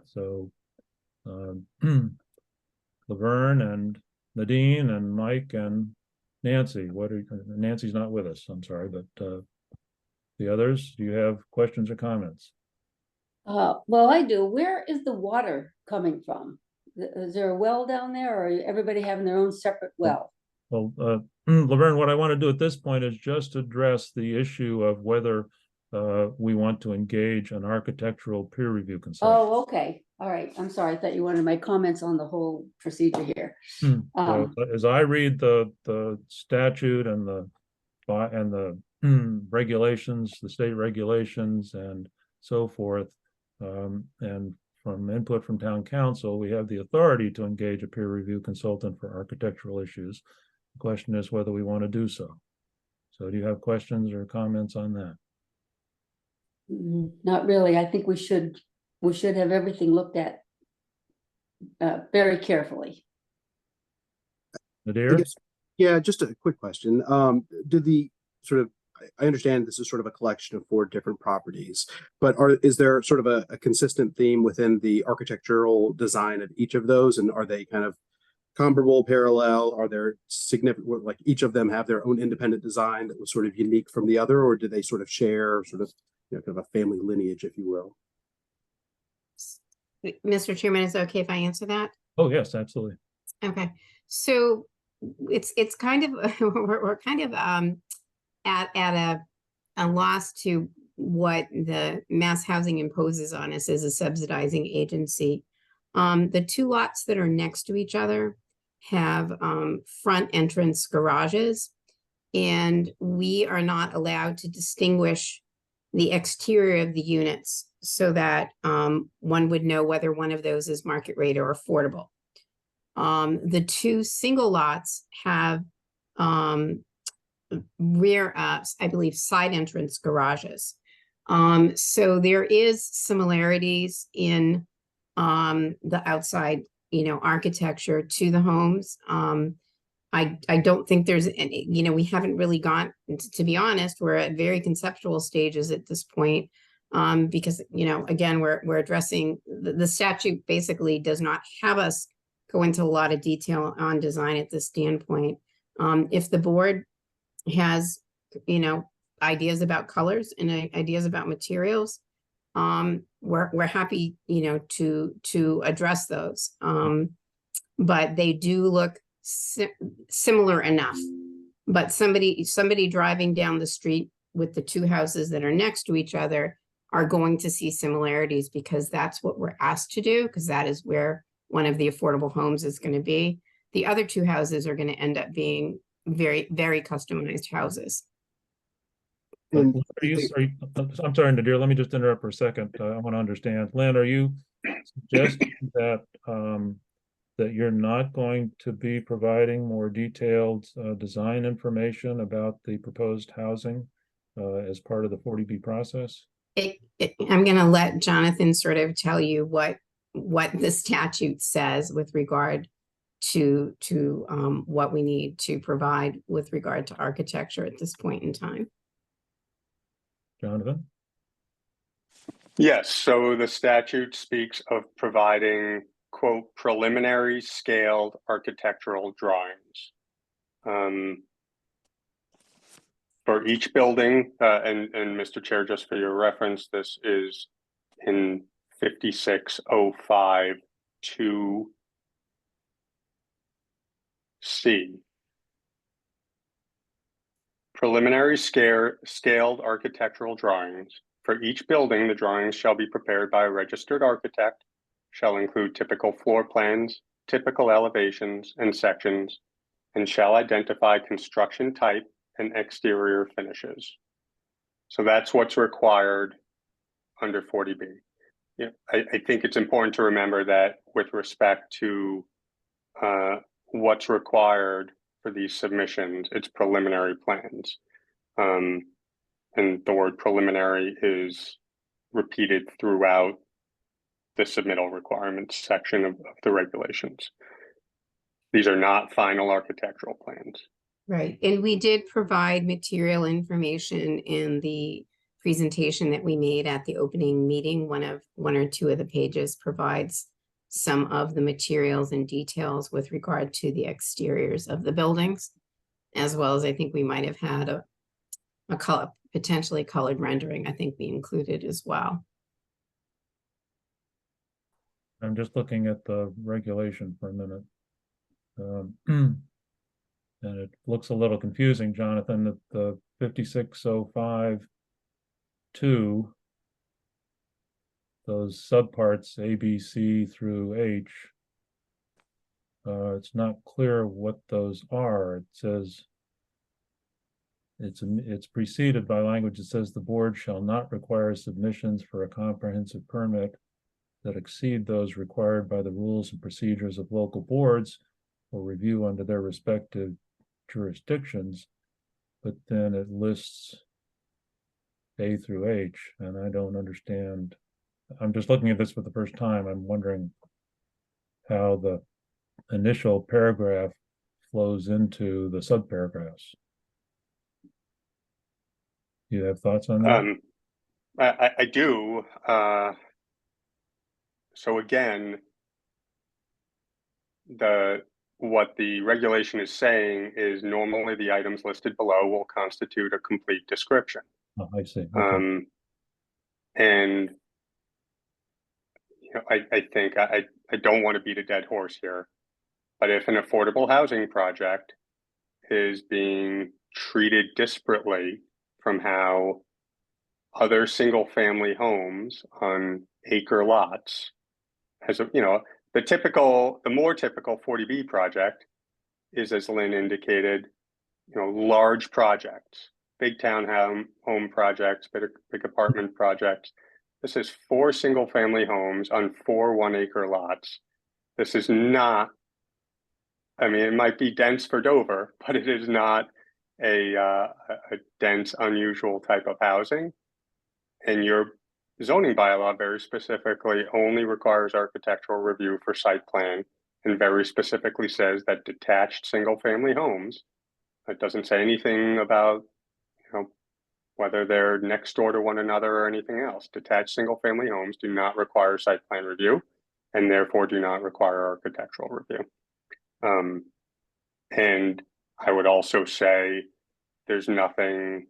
So Laverne and Nadine and Mike and Nancy, Nancy's not with us, I'm sorry, but the others, do you have questions or comments? Well, I do. Where is the water coming from? Is there a well down there, or everybody having their own separate well? Well, Laverne, what I want to do at this point is just address the issue of whether we want to engage an architectural peer review consultant. Oh, okay. All right. I'm sorry. I thought you wanted my comments on the whole procedure here. So, as I read the statute and the regulations, the state regulations and so forth, and from input from town council, we have the authority to engage a peer review consultant for architectural issues. The question is whether we want to do so. So do you have questions or comments on that? Not really. I think we should have everything looked at very carefully. Nadir? Yeah, just a quick question. Did the sort of, I understand this is sort of a collection of 4 different properties, but is there sort of a consistent theme within the architectural design of each of those? And are they kind of comparable, parallel? Are there significant, like each of them have their own independent design that was sort of unique from the other, or do they sort of share sort of, kind of a family lineage, if you will? Mr. Chairman, is it okay if I answer that? Oh, yes, absolutely. Okay, so it's kind of we're kind of at a loss to what the mass housing imposes on us as a subsidizing agency. The 2 lots that are next to each other have front entrance garages, and we are not allowed to distinguish the exterior of the units so that one would know whether one of those is market rate or affordable. The 2 single lots have rear, I believe, side entrance garages. So there is similarities in the outside, architecture to the homes. I don't think there's any, we haven't really gone, to be honest, we're at very conceptual stages at this point. Because, again, we're addressing, the statute basically does not have us go into a lot of detail on design at this standpoint. If the board has, ideas about colors and ideas about materials, we're happy, to address those. But they do look similar enough. But somebody driving down the street with the 2 houses that are next to each other are going to see similarities, because that's what we're asked to do, because that is where one of the affordable homes is going to be. The other 2 houses are going to end up being very, very customized houses. And I'm sorry, Nadir, let me just interrupt for a second. I want to understand. Lynn, are you suggesting that that you're not going to be providing more detailed design information about the proposed housing as part of the 40B process? I'm going to let Jonathan sort of tell you what the statute says with regard to what we need to provide with regard to architecture at this point in time. Jonathan? Yes, so the statute speaks of providing, quote, preliminary scaled architectural drawings. For each building, and Mr. Chair, just for your reference, this is in 5605 2C. Preliminary scaled architectural drawings. For each building, the drawings shall be prepared by a registered architect, shall include typical floor plans, typical elevations and sections, and shall identify construction type and exterior finishes. So that's what's required under 40B. Yeah, I think it's important to remember that with respect to what's required for these submissions, it's preliminary plans. And the word preliminary is repeated throughout the submittal requirements section of the regulations. These are not final architectural plans. Right, and we did provide material information in the presentation that we made at the opening meeting. One or two of the pages provides some of the materials and details with regard to the exteriors of the buildings, as well as I think we might have had a potentially colored rendering, I think we included as well. I'm just looking at the regulation for a minute. And it looks a little confusing, Jonathan, that the 5605 2, those subparts A, B, C through H, it's not clear what those are. It says it's preceded by language that says the board shall not require submissions for a comprehensive permit that exceed those required by the rules and procedures of local boards or review under their respective jurisdictions, but then it lists A through H, and I don't understand. I'm just looking at this for the first time. I'm wondering how the initial paragraph flows into the subparagraphs. You have thoughts on that? I do. So again, what the regulation is saying is normally the items listed below will constitute a complete description. Oh, I see. Okay. And you know, I think I don't want to beat a dead horse here, but if an affordable housing project is being treated disparately from how other single family homes on acre lots, as a, you know, the more typical 40B project is, as Lynn indicated, you know, large projects, big townhome home projects, big apartment projects. This is 4 single family homes on 4 1-acre lots. This is not, I mean, it might be dense for Dover, but it is not a dense, unusual type of housing. And your zoning bylaw very specifically only requires architectural review for site plan, and very specifically says that detached single family homes, it doesn't say anything about, you know, whether they're next door to one another or anything else. Detached single family homes do not require site plan review and therefore do not require architectural review. And I would also say there's nothing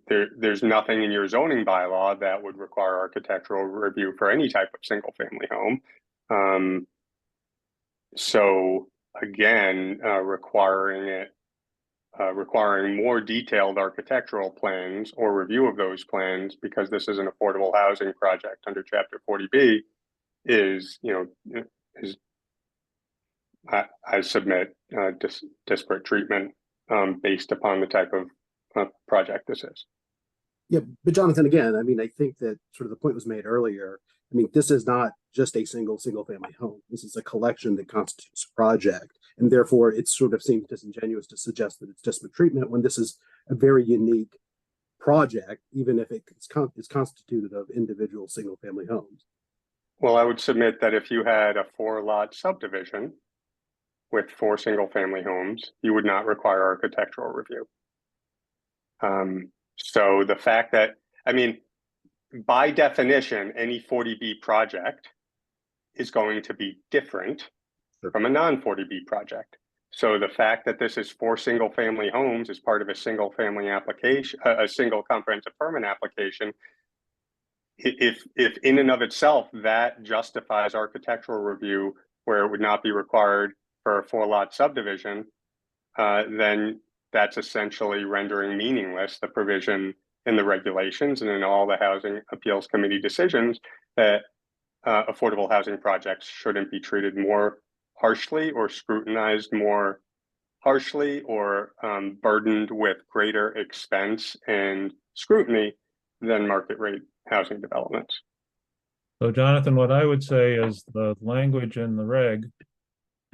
there's nothing in your zoning bylaw that would require architectural review for any type of single family home. So again, requiring more detailed architectural plans or review of those plans, because this is an affordable housing project under Chapter 40B, is, you know, I submit disparate treatment based upon the type of project this is. Yeah, but Jonathan, again, I mean, I think that sort of the point was made earlier. I mean, this is not just a single family home. This is a collection that constitutes a project. And therefore, it sort of seems disingenuous to suggest that it's disparate treatment when this is a very unique project, even if it's constituted of individual single family homes. Well, I would submit that if you had a 4-lot subdivision with 4 single family homes, you would not require architectural review. So the fact that, I mean, by definition, any 40B project is going to be different from a non-40B project. So the fact that this is 4 single family homes as part of a single family application, a single comprehensive permit application, if in and of itself that justifies architectural review where it would not be required for a 4-lot subdivision, then that's essentially rendering meaningless the provision in the regulations and in all the Housing Appeals Committee decisions that affordable housing projects shouldn't be treated more harshly or scrutinized more harshly or burdened with greater expense and scrutiny than market rate housing developments. So Jonathan, what I would say is the language in the reg,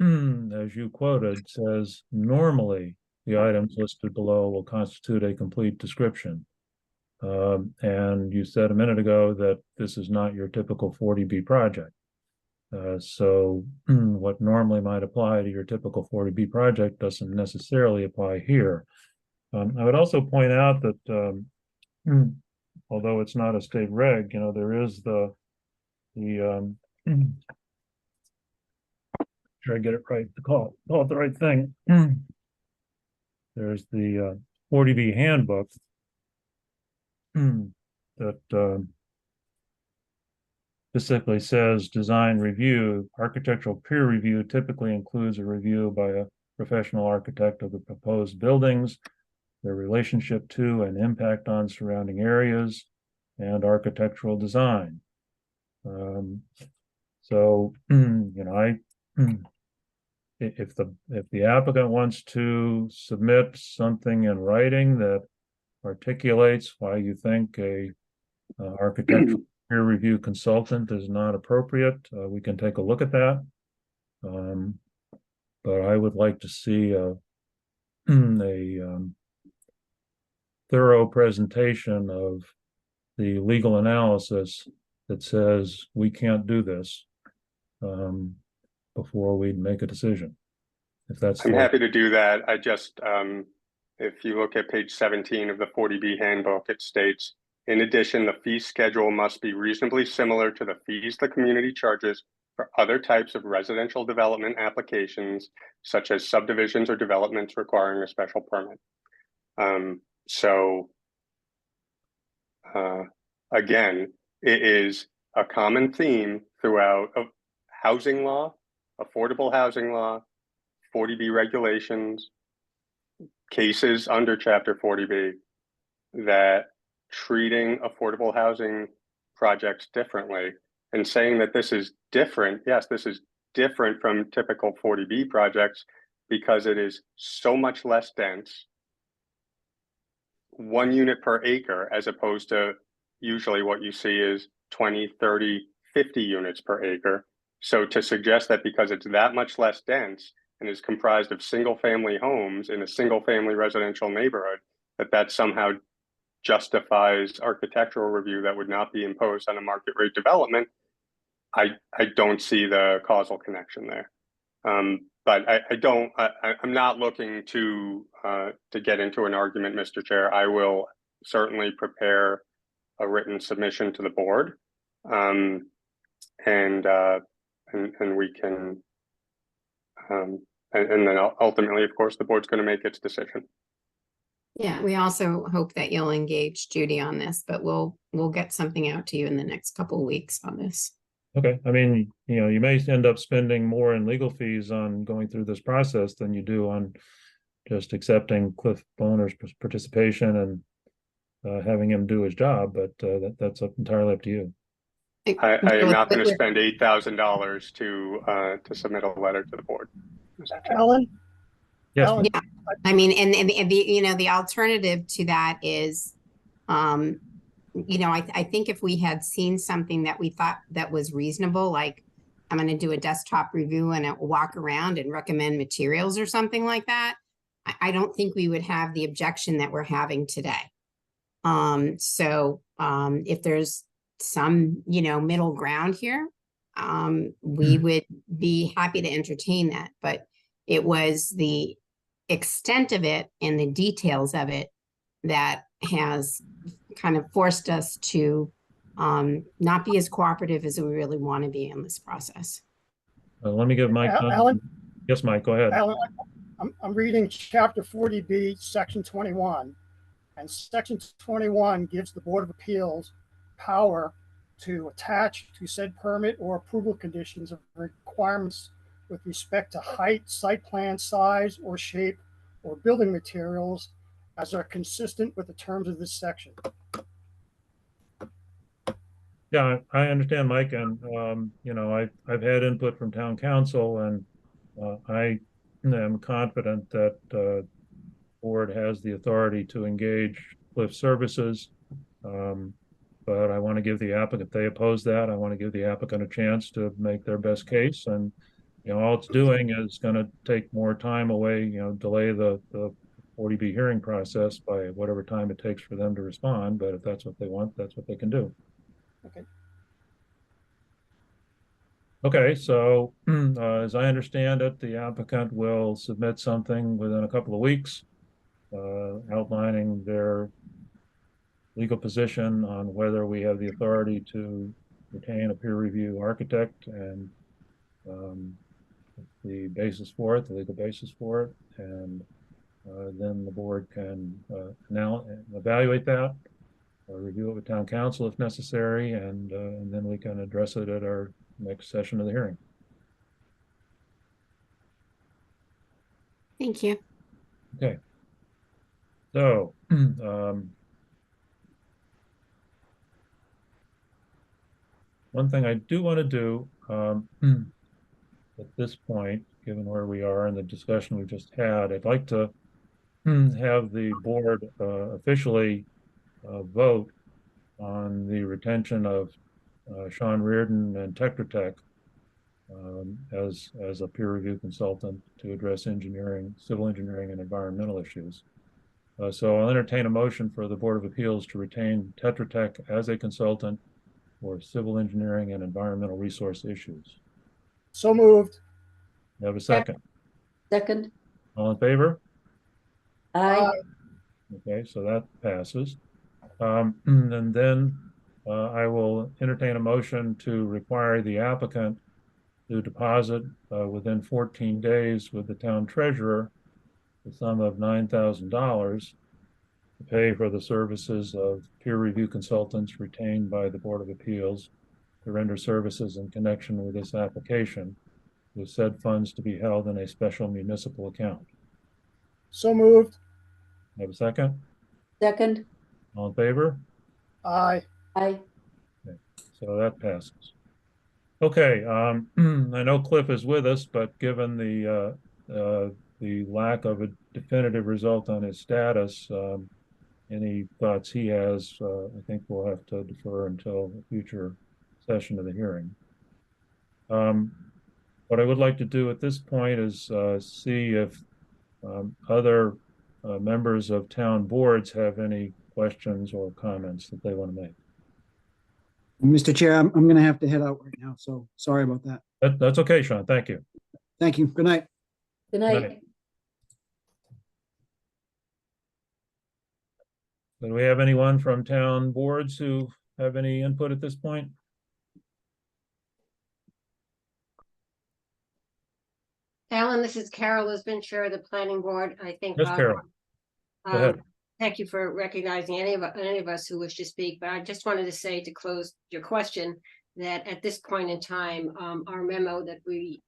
as you quoted, says normally the items listed below will constitute a complete description. And you said a minute ago that this is not your typical 40B project. So what normally might apply to your typical 40B project doesn't necessarily apply here. I would also point out that although it's not a state reg, there is the sure I get it right to call it the right thing. There's the 40B handbook that specifically says design review. Architectural peer review typically includes a review by a professional architect of the proposed buildings, their relationship to and impact on surrounding areas, and architectural design. So if the applicant wants to submit something in writing that articulates why you think a architectural peer review consultant is not appropriate, we can take a look at that. But I would like to see a thorough presentation of the legal analysis that says we can't do this before we make a decision. If that's I'm happy to do that. I just, if you look at page 17 of the 40B handbook, it states, in addition, the fee schedule must be reasonably similar to the fees the community charges for other types of residential development applications, such as subdivisions or developments requiring a special permit. Again, it is a common theme throughout housing law, affordable housing law, 40B regulations, cases under Chapter 40B, that treating affordable housing projects differently and saying that this is different. Yes, this is different from typical 40B projects because it is so much less dense, 1 unit per acre, as opposed to usually what you see is 20, 30, 50 units per acre. So to suggest that because it's that much less dense and is comprised of single family homes in a single family residential neighborhood, that somehow justifies architectural review that would not be imposed on a market rate development, I don't see the causal connection there. But I'm not looking to get into an argument, Mr. Chair. I will certainly prepare a written submission to the board, and we can, and then ultimately, of course, the board's going to make its decision. Yeah, we also hope that you'll engage Judy on this, but we'll get something out to you in the next couple of weeks on this. Okay, I mean, you may end up spending more in legal fees on going through this process than you do on just accepting Cliff Boner's participation and having him do his job, but that's entirely up to you. I am not going to spend $8,000 to submit a letter to the board. Alan? Yes. Alan? Yeah, I mean, and the alternative to that is, I think if we had seen something that we thought that was reasonable, like I'm going to do a desktop review and a walk around and recommend materials or something like that, I don't think we would have the objection that we're having today. If there's some, middle ground here, we would be happy to entertain that, but it was the extent of it and the details of it that has kind of forced us to not be as cooperative as we really want to be in this process. Let me give Mike. Alan? Yes, Mike, go ahead. Alan, I'm reading Chapter 40B, Section 21, and Section 21 gives the Board of Appeals power to attach to said permit or approval conditions of requirements with respect to height, site plan size or shape, or building materials as are consistent with the terms of this section. Yeah, I understand, Mike, and you know, I've had input from town council, and I am confident that board has the authority to engage Cliff Services. But I want to give the applicant, if they oppose that, I want to give the applicant a chance to make their best case. And, you know, all it's doing is going to take more time away, you know, delay the 40B hearing process by whatever time it takes for them to respond. But if that's what they want, that's what they can do. Okay. Okay, so as I understand it, the applicant will submit something within a couple of weeks outlining their legal position on whether we have the authority to retain a peer review architect and the basis for it, the legal basis for it, and then the board can now evaluate that, or review it with town council if necessary, and then we can address it at our next session of the hearing. Thank you. Okay. So, one thing I do want to do at this point, given where we are in the discussion we just had, I'd like to have the board officially vote on the retention of Sean Reardon and Tetra Tech as a peer review consultant to address engineering, civil engineering, and environmental issues. So I'll entertain a motion for the Board of Appeals to retain Tetra Tech as a consultant for civil engineering and environmental resource issues. So moved. You have a second? Second. All in favor? Aye. Okay, so that passes. And then I will entertain a motion to require the applicant to deposit within 14 days with the town treasurer the sum of $9,000 to pay for the services of peer review consultants retained by the Board of Appeals to render services in connection with this application, with said funds to be held in a special municipal account. So moved. Have a second? Second. All in favor? Aye. Aye. Okay, so that passes. Okay, I know Cliff is with us, but given the lack of a definitive result on his status, any thoughts he has, I think we'll have to defer until a future session of the hearing. What I would like to do at this point is see if other members of town boards have any questions or comments that they want to make. Mr. Chair, I'm going to have to head out right now, so sorry about that. That's okay, Sean. Thank you. Thank you. Good night. Good night. Good night. Do we have anyone from town boards who have any input at this point? Alan, this is Carol, who's been chair of the planning board. I think. Yes, Carol. Go ahead. Thank you for recognizing any of us who wish to speak, but I just wanted to say, to close your question, that at this point in time, our memo that we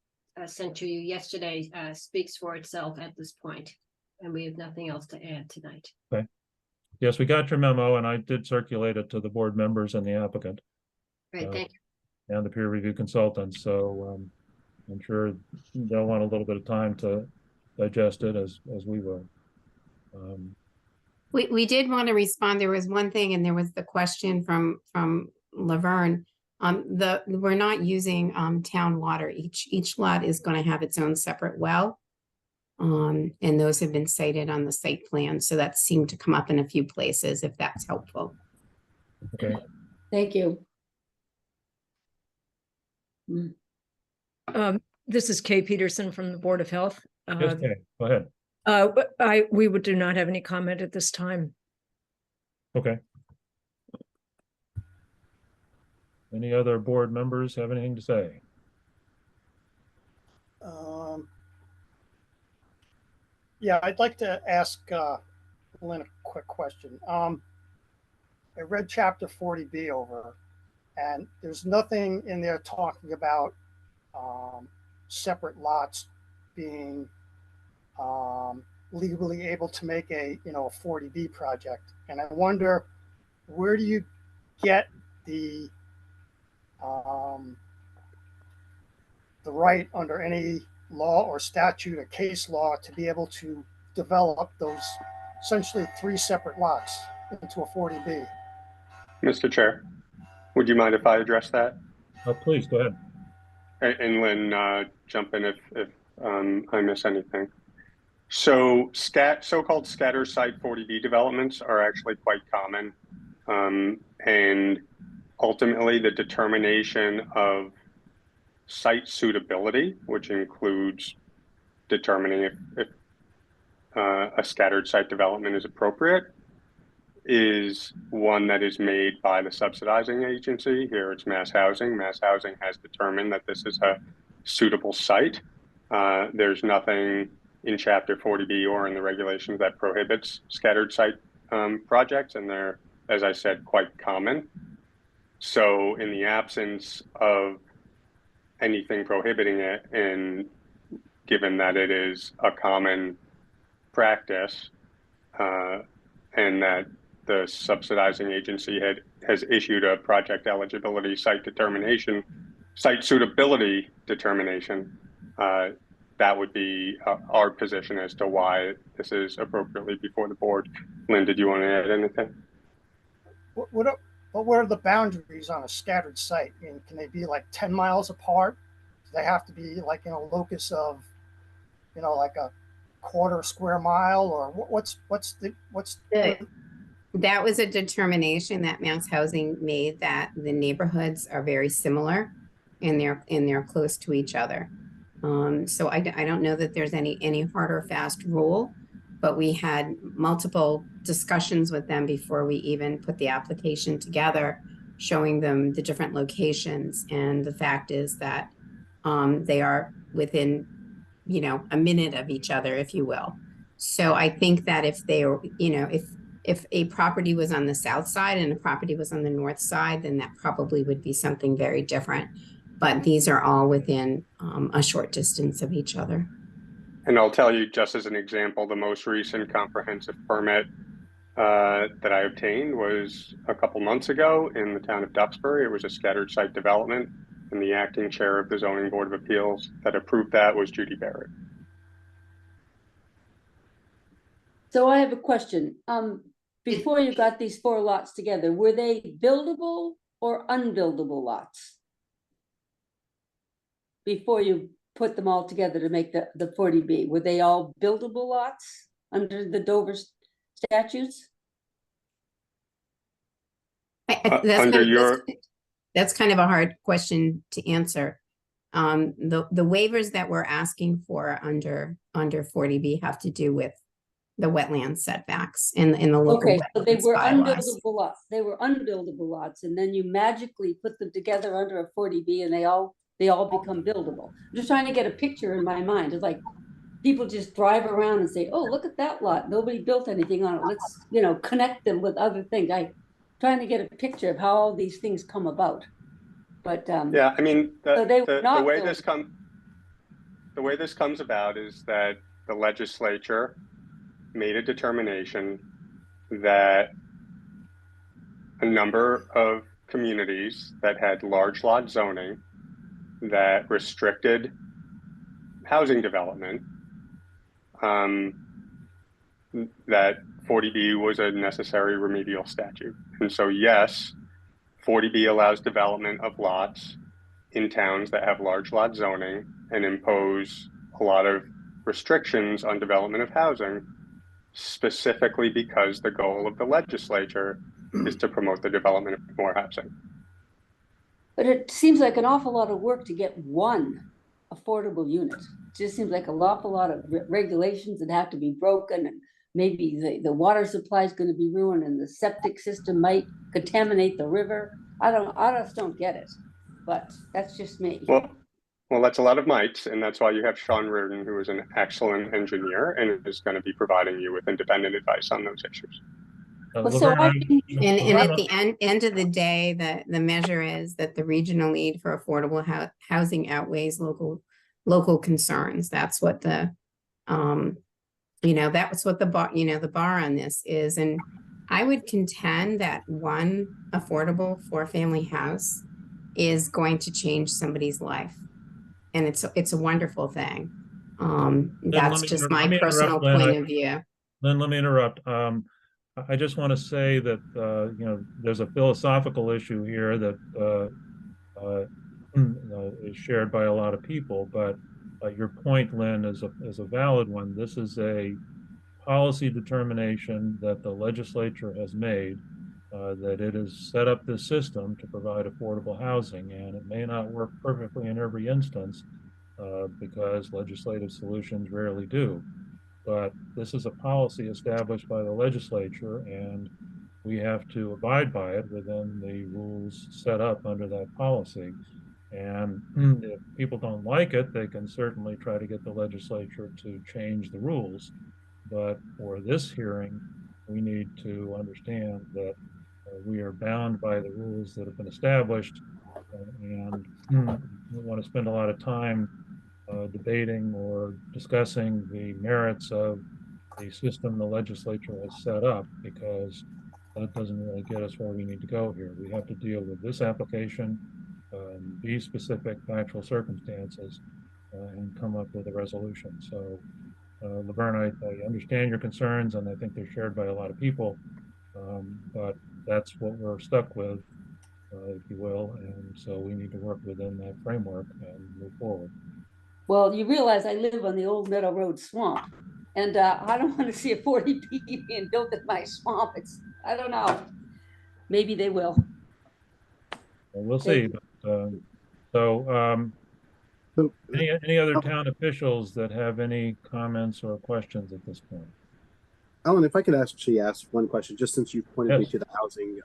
sent to you yesterday speaks for itself at this point, and we have nothing else to add tonight. Okay. Yes, we got your memo, and I did circulate it to the board members and the applicant. Great, thank you. And the peer review consultants. So I'm sure they'll want a little bit of time to digest it as we will. We did want to respond. There was one thing, and there was the question from Laverne. We're not using town water. Each lot is going to have its own separate well. And those have been cited on the site plan. So that seemed to come up in a few places, if that's helpful. Okay. Thank you. This is Kay Peterson from the Board of Health. Yes, Kay, go ahead. We do not have any comment at this time. Okay. Any other board members have anything to say? Yeah, I'd like to ask Lynn a quick question. I read chapter 40B over, And there's nothing in there talking about separate lots being legally able to make a 40B project. And I wonder, where do you get the right under any law or statute or case law to be able to develop those essentially 3 separate lots into a 40B? Mr. Chair, would you mind if I address that? Please, go ahead. And Lynn, jump in if I miss anything. So so-called scatter site 40B developments are actually quite common. And ultimately the determination of site suitability, which includes determining if a scattered site development is appropriate, is one that is made by the subsidizing agency. Here it's Mass Housing. Mass Housing has determined that this is a suitable site. There's nothing in Chapter 40B or in the regulations that prohibits scattered site projects, and they're, as I said, quite common. So in the absence of anything prohibiting it, and given that it is a common practice, and that the subsidizing agency has issued a project eligibility site suitability determination, that would be our position as to why this is appropriately before the board. Lynn, did you want to add anything? What are the boundaries on a scattered site? I mean, can they be like 10 miles apart? Do they have to be like in a locus of, like a quarter square mile, or what's that was a determination that Mass Housing made, that the neighborhoods are very similar and they're close to each other. So I don't know that there's any hard or fast rule, but we had multiple discussions with them before we even put the application together, showing them the different locations. And the fact is that they are within, a minute of each other, if you will. So I think that if they were, if a property was on the south side and a property was on the north side, then that probably would be something very different. But these are all within a short distance of each other. And I'll tell you, just as an example, the most recent comprehensive permit that I obtained was a couple months ago in the town of Duxbury. It was a scattered site development, and the acting chair of the Zoning Board of Appeals that approved that was Judy Barrett. So I have a question. Before you got these 4 lots together, were they buildable or unbuildable lots? Before you put them all together to make the 40B, were they all buildable lots under the Dover statutes? That's kind of a hard question to answer. The waivers that we're asking for under 40B have to do with the wetland setbacks in the local. Okay, so they were bylaws. unbuildable lots. They were unbuildable lots, and then you magically put them together under a 40B, and they all become buildable. I'm just trying to get a picture in my mind. It's like people just drive around and say, "Oh, look at that lot. Nobody built anything on it. Let's connect them with other things." I'm trying to get a picture of how all these things come about. But yeah, I mean, so the way this comes about is that the legislature made a determination that a number of communities that had large lot zoning that restricted housing development, that 40B was a necessary remedial statute. And so yes, 40B allows development of lots in towns that have large lot zoning and impose a lot of restrictions on development of housing, specifically because the goal of the legislature is to promote the development of more housing. But it seems like an awful lot of work to get one affordable unit. It just seems like an awful lot of regulations that have to be broken, and maybe the water supply is going to be ruined, and the septic system might contaminate the river. I just don't get it, but that's just me. Well, that's a lot of mites, and that's why you have Sean Reardon, who is an excellent engineer and is going to be providing you with independent advice on those issues. Well, so Laverne, I I'm- think- And Laverne, at the end of the day, the measure is that the regional need for affordable housing outweighs local concerns. That's what the, that's what the bar, the bar on this is. And I would contend that one affordable four-family house is going to change somebody's life. And it's a wonderful thing. That's just my personal point of view. Then let me interrupt. I just want to say that, there's a philosophical issue here that is shared by a lot of people, but your point, Lynn, is a valid one. This is a policy determination that the legislature has made, that it has set up this system to provide affordable housing, and it may not work perfectly in every instance, because legislative solutions rarely do. But this is a policy established by the legislature, and we have to abide by it within the rules set up under that policy. And if people don't like it, they can certainly try to get the legislature to change the rules. But for this hearing, we need to understand that we are bound by the rules that have been established, and we want to spend a lot of time debating or discussing the merits of the system the legislature has set up, because that doesn't really get us where we need to go here. We have to deal with this application, these specific factual circumstances, and come up with a resolution. So, Laverne, I understand your concerns, and I think they're shared by a lot of people, but that's what we're stuck with, if you will, and so we need to work within that framework and move forward. Well, you realize I live on the Old Meadow Road swamp, and I don't want to see a 40B being built in my swamp. I don't know. Maybe they will. Well, we'll see. But, any other town officials that have any comments or questions at this point? Alan, if I could actually ask one question, just since you pointed me Yes. to the housing,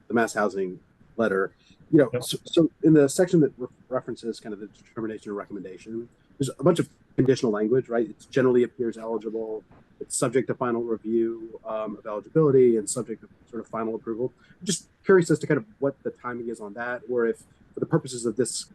the mass housing letter, Yep. so in the section that references kind of the determination or recommendation, there's a bunch of conditional language, right? It generally appears eligible. It's subject to final review of eligibility and subject to sort of final approval. I'm just curious as to kind of what the timing is on that, or if for the purposes of this,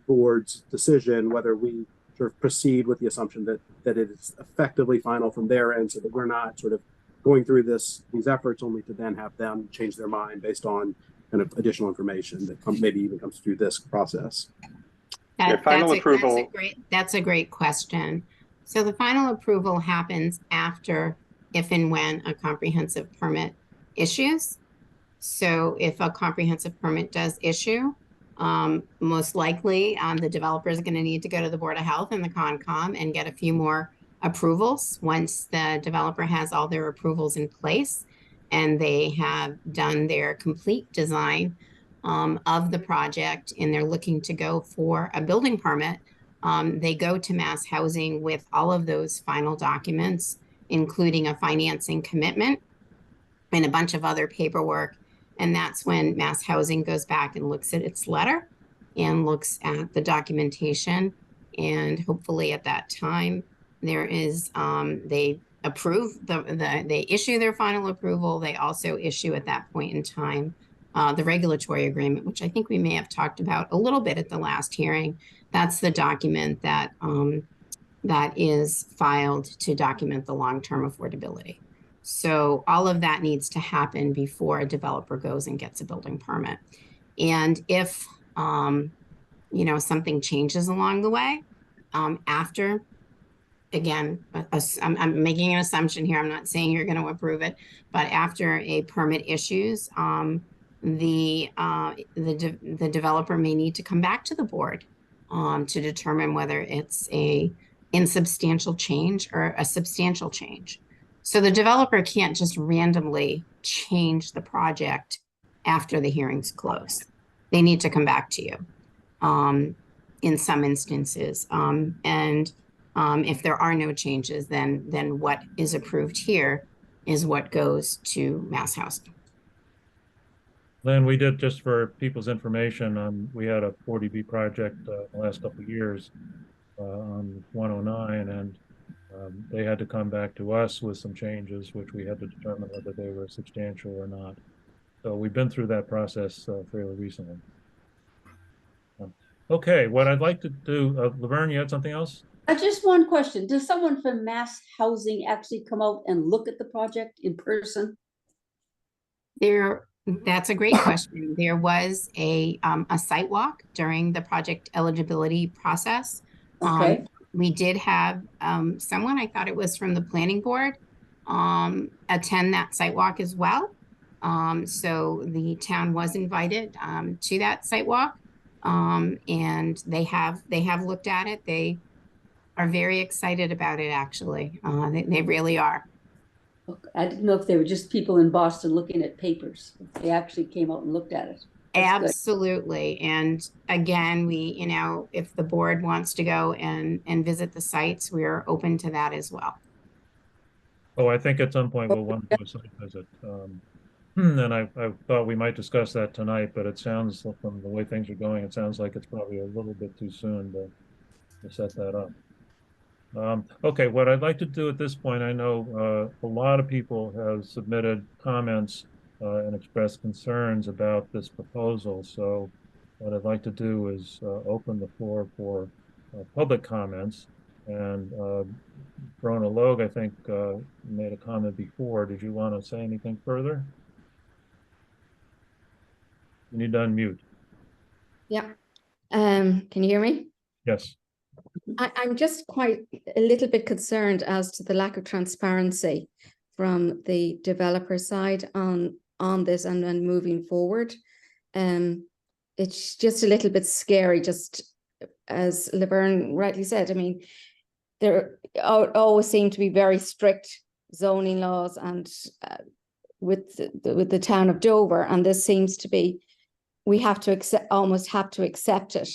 board's decision, whether we sort of proceed with the assumption that it is effectively final from their end, so that we're not sort of going through these efforts only to then have them change their mind based on kind of additional information that maybe even comes through this process. That's a great question. So the final approval happens after, if and when a comprehensive permit issues. So if a comprehensive permit does issue, most likely the developer is going to need to go to the Board of Health and the Concom and get a few more approvals. Once the developer has all their approvals in place and they have done their complete design of the project and they're looking to go for a building permit, they go to Mass Housing with all of those final documents, including a financing commitment and a bunch of other paperwork. And that's when Mass Housing goes back and looks at its letter and looks at the documentation. And hopefully at that time, there is, they approve, they issue their final approval. They also issue at that point in time the regulatory agreement, which I think we may have talked about a little bit at the last hearing. That's the document that, that is filed to document the long-term affordability. So all of that needs to happen before a developer goes and gets a building permit. And if, something changes along the way, after, again, I'm making an assumption here. I'm not saying you're going to approve it, but after a permit issues, the developer may need to come back to the board to determine whether it's a insubstantial change or a substantial change. So the developer can't just randomly change the project after the hearing's closed. They need to come back to you in some instances. And if there are no changes, then what is approved here is what goes to Mass Housing. Lynn, we did, just for people's information, we had a 40B project the last couple of years on 109, and They had to come back to us with some changes, which we had to determine whether they were substantial or not. So we've been through that process fairly recently. Okay, what I'd like to do, Laverne, you had something else? Just one question. Does someone from Mass Housing actually come out and look at the project in person? That's a great question. There was a site walk during the project eligibility process. Okay. We did have someone, I thought it was from the planning board, attend that site walk as well. So the town was invited to that site walk, and they have looked at it. They are very excited about it, actually. They really are. I didn't know if they were just people in Boston looking at papers. If they actually came out and looked at it. That's Absolutely. Good. And again, we, if the board wants to go and visit the sites, we are open to that as well. Oh, I think at some point we'll want to do a site visit. And I thought we might discuss that tonight, but it sounds, from the way things are going, it sounds like it's probably a little bit too soon to set that up. Okay, what I'd like to do at this point, I know a lot of people have submitted comments and expressed concerns about this proposal. So what I'd like to do is open the floor for public comments. And Brona Logue, I think, made a comment before. Did you want to say anything further? You need to unmute. Yeah. Can you hear me? Yes. I'm just quite a little bit concerned as to the lack of transparency from the developer side on this and moving forward. It's just a little bit scary, just as Laverne rightly said. I mean, there always seem to be very strict zoning laws and with the town of Dover, and this seems to be, we have to almost have to accept it.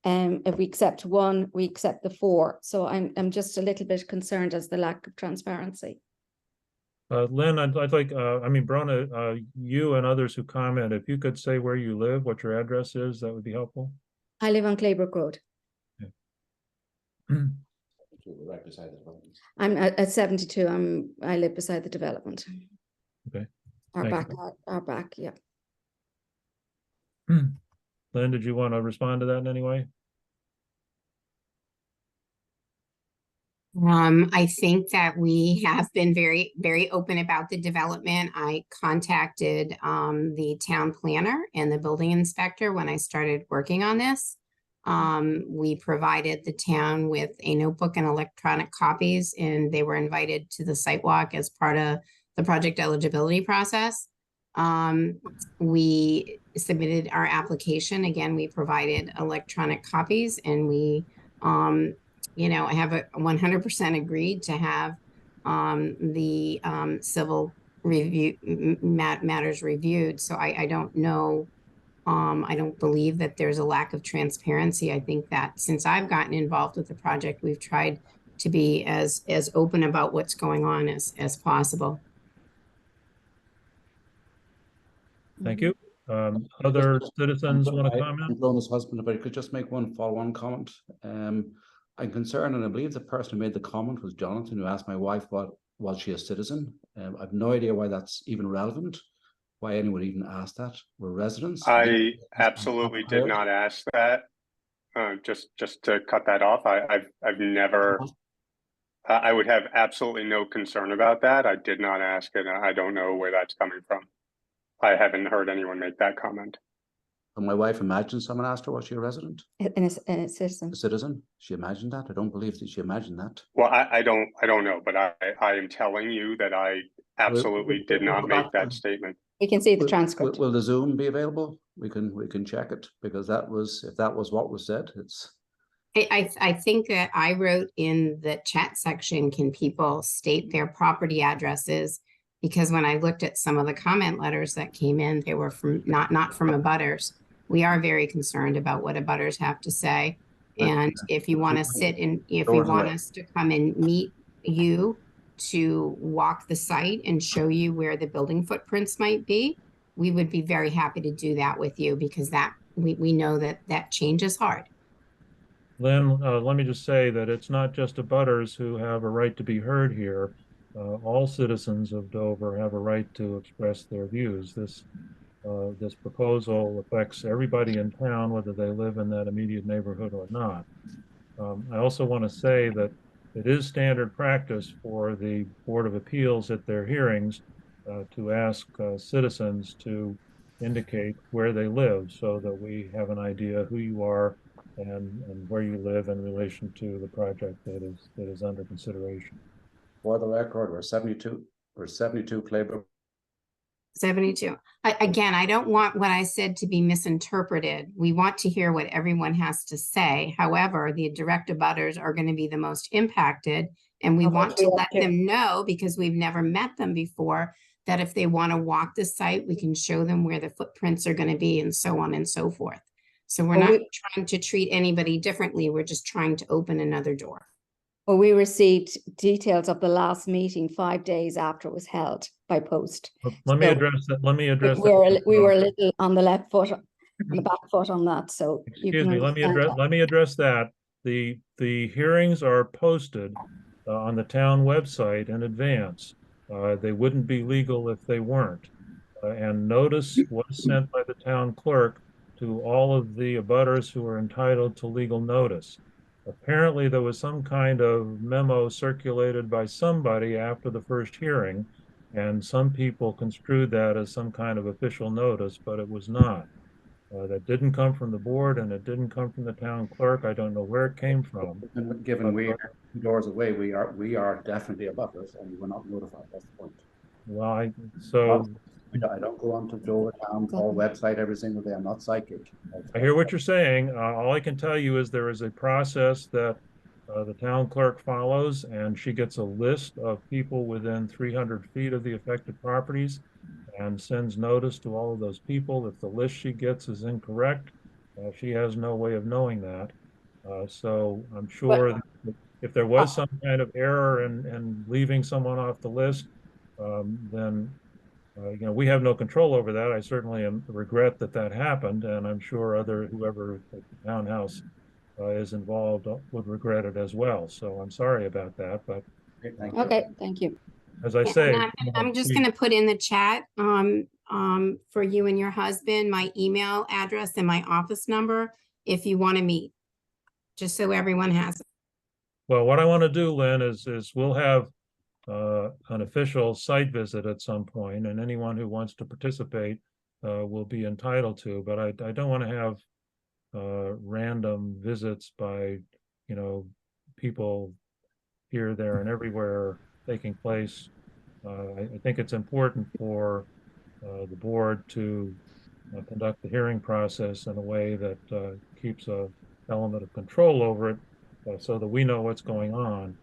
If we accept one, we accept the four. So I'm just a little bit concerned as the lack of transparency. Lynn, I'd like, I mean, Brona, you and others who comment, if you could say where you live, what your address is, that would be helpful. I live on Claybrook Road. Yeah. Right beside the development. I'm at 72. I live beside the development. Okay. Our back, yeah. Lynn, did you want to respond to that in any way? I think that we have been very, very open about the development. I contacted the town planner and the building inspector when I started working on this. We provided the town with a notebook and electronic copies, and they were invited to the site walk as part of the project eligibility process. We submitted our application. Again, we provided electronic copies, and we, I have a 100% agreed to have the civil review matters reviewed. So I don't know. I don't believe that there's a lack of transparency. I think that since I've gotten involved with the project, we've tried to be as open about what's going on as possible. Thank you. Other citizens want to comment? Brona's husband, if I could just make one follow-on comment. I'm concerned, and I believe the person who made the comment was Jonathan, who asked my wife, was she a citizen? I've no idea why that's even relevant, why anyone even asked that. We're residents. I absolutely did not ask that. Just to cut that off, I've never. I would have absolutely no concern about that. I did not ask it. I don't know where that's coming from. I haven't heard anyone make that comment. And my wife imagined someone asked her, was she a resident? And a citizen. A citizen? She imagined that? I don't believe that she imagined that. Well, I don't know, but I am telling you that I absolutely did not make that statement. We can see the transcript. Will the Zoom be available? We can check it, because if that was what was said, it's. I think that I wrote in the chat section, can people state their property addresses? Because when I looked at some of the comment letters that came in, they were from not from abutters. We are very concerned about what abutters have to say. And if you want to sit and if you want us to come and meet you to walk the site and show you where the building footprints might be, we would be very happy to do that with you, because that we know that change is hard. Lynn, let me just say that it's not just abutters who have a right to be heard here. All citizens of Dover have a right to express their views. This proposal affects everybody in town, whether they live in that immediate neighborhood or not. I also want to say that it is standard practice for the Board of Appeals at their hearings to ask citizens to indicate where they live so that we have an idea who you are and where you live in relation to the project that is under consideration. For the record, we're 72 Claybrook. 72. Again, I don't want what I said to be misinterpreted. We want to hear what everyone has to say. However, the direct abutters are going to be the most impacted, and we want to let them know, because we've never met them before, that if they want to walk the site, we can show them where the footprints are going to be and so on and so forth. So we're not trying to treat anybody differently. We're just trying to open another door. Well, we received details of the last meeting 5 days after it was held by post. Let me address that. Let me address We were that. a little on the left foot, on the back foot on that. So excuse me. Let me address that. The hearings are posted on the town website in advance. They wouldn't be legal if they weren't. And notice was sent by the town clerk to all of the abutters who are entitled to legal notice. Apparently, there was some kind of memo circulated by somebody after the first hearing, and some people construed that as some kind of official notice, but it was not. That didn't come from the board, and it didn't come from the town clerk. I don't know where it came from. Given we are 2 doors away, we are definitely abutters, and we were not notified. That's the point. Well, I don't go onto Dover Town Hall website every single day. I'm not psychic. I hear what you're saying. All I can tell you is there is a process that the town clerk follows, and she gets a list of people within 300 feet of the affected properties and sends notice to all of those people. If the list she gets is incorrect, she has no way of knowing that. So I'm sure that if there was some kind of error in leaving someone off the list, then we have no control over that. I certainly regret that happened, and I'm sure whoever at the townhouse is involved would regret it as well. So I'm sorry about that, but okay, thank you. As I say, I'm just going to put in the chat for you and your husband my email address and my office number if you want to meet, just so everyone has it. Well, what I want to do, Lynn, is we'll have an official site visit at some point, and anyone who wants to participate will be entitled to. But I don't want to have random visits by people here, there, and everywhere taking place. I think it's important for the board to conduct the hearing process in a way that keeps a element of control over it, so that we know what's going on.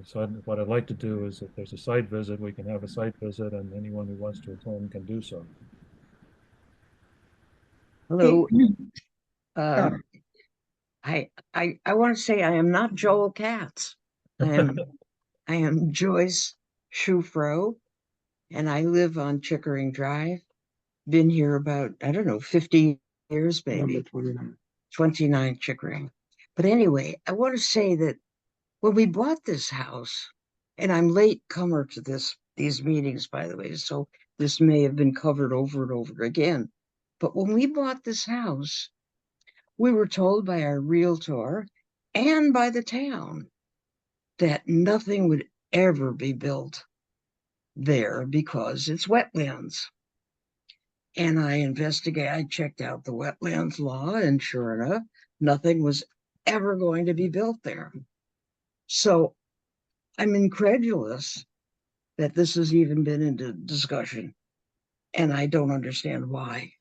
So what I'd like to do is, if there's a site visit, we can have a site visit, and anyone who wants to attend can do so. Hello. I want to say I am not Joel Katz. I am Joyce Shufro, and I live on Chickering Drive. Been here about, I don't know, 50 years, maybe. 29 Chickering. But anyway, I want to say that when we bought this house, and I'm late comer to these meetings, by the way, so this may have been covered over and over again. But when we bought this house, we were told by our realtor and by the town that nothing would ever be built there because it's wetlands. And I checked out the wetlands law, and sure enough, nothing was ever going to be built there. So I'm incredulous that this has even been into discussion, and I don't understand why.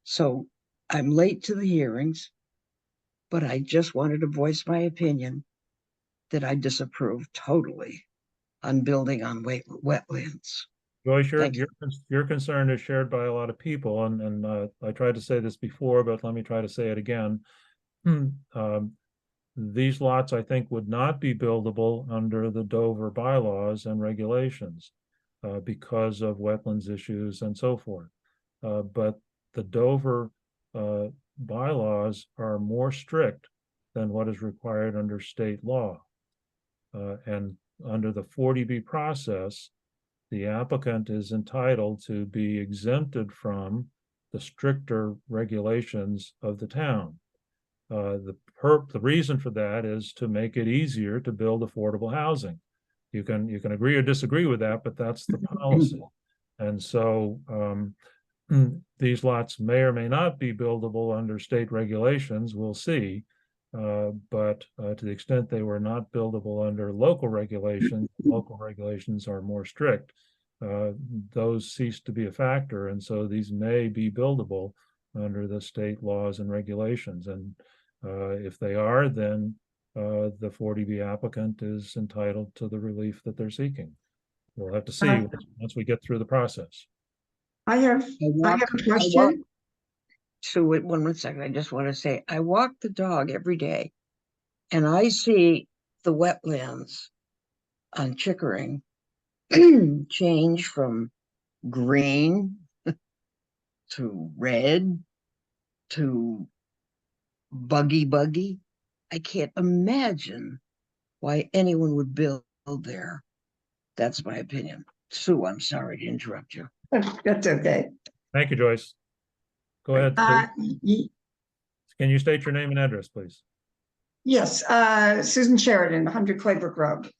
So I'm late to the hearings, but I just wanted to voice my opinion that I disapprove totally on building on wetlands. Joyce, your concern is shared by a lot of people, and I tried to say this before, but let me try to say it again. These lots, I think, would not be buildable under the Dover bylaws and regulations because of wetlands issues and so forth. But the Dover bylaws are more strict than what is required under state law. And under the 40B process, the applicant is entitled to be exempted from the stricter regulations of the town. The reason for that is to make it easier to build affordable housing. You can agree or disagree with that, but that's the policy. And so these lots may or may not be buildable under state regulations. We'll see. But to the extent they were not buildable under local regulations are more strict. Those cease to be a factor, and so these may be buildable under the state laws and regulations. And if they are, then the 40B applicant is entitled to the relief that they're seeking. We'll have to see once we get through the process. I have a question. So wait one second. I just want to say, I walk the dog every day and I see the wetlands on Chickering change from green to red to buggy. I can't imagine why anyone would build there. That's my opinion. Sue, I'm sorry to interrupt you. That's okay. Thank you, Joyce. Go ahead. Can you state your name and address, please? Yes, Susan Sheridan, 100 Claybrook Road.